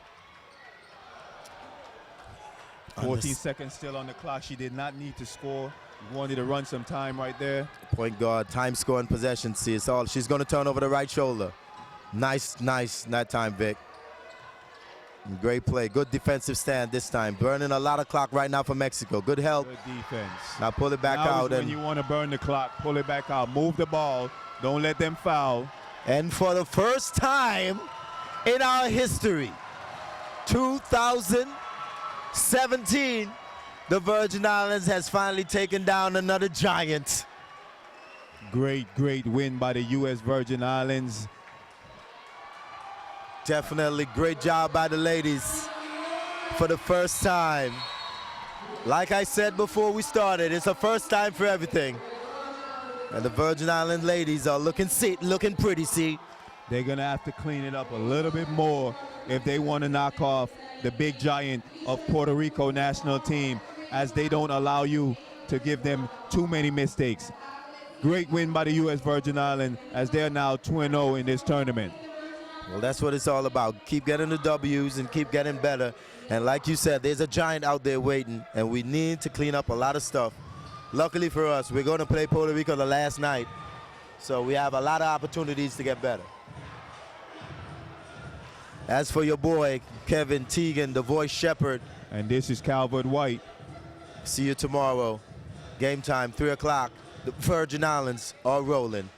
S1: 14 seconds still on the clock. She did not need to score. Wanted to run some time right there.
S2: Point guard, time scoring possession. See, it's all. She's going to turn over the right shoulder. Nice that time, Vic. Great play. Good defensive stand this time. Burning a lot of clock right now for Mexico. Good help.
S1: Good defense.
S2: Now pull it back
S1: now
S2: out.
S1: When you want to burn the clock, pull it back out. Move the ball. Don't let them foul.
S2: And for the first time in our history, 2017, the Virgin Islands has finally taken down another giant.
S1: Great win by the U.S. Virgin Islands.
S2: Definitely great job by the ladies for the first time. Like I said before we started, it's a first time for everything. And the Virgin Island ladies are looking pretty, see.
S1: They're going to have to clean it up a little bit more if they want to knock off the big giant of Puerto Rico national team, as they don't allow you to give them too many mistakes. Great win by the U.S. Virgin Islands as they're now 2-0 in this tournament.
S2: Well, that's what it's all about. Keep getting the W's and keep getting better. And like you said, there's a giant out there waiting, and we need to clean up a lot of stuff. Luckily for us, we're going to play Puerto Rico the last night, so we have a lot of opportunities to get better. As for your boy, Kevin Teagan, the voice shepherd,
S1: And this is Calvert White.
S2: see you tomorrow. Game time, 3 o'clock. The Virgin Islands are rolling.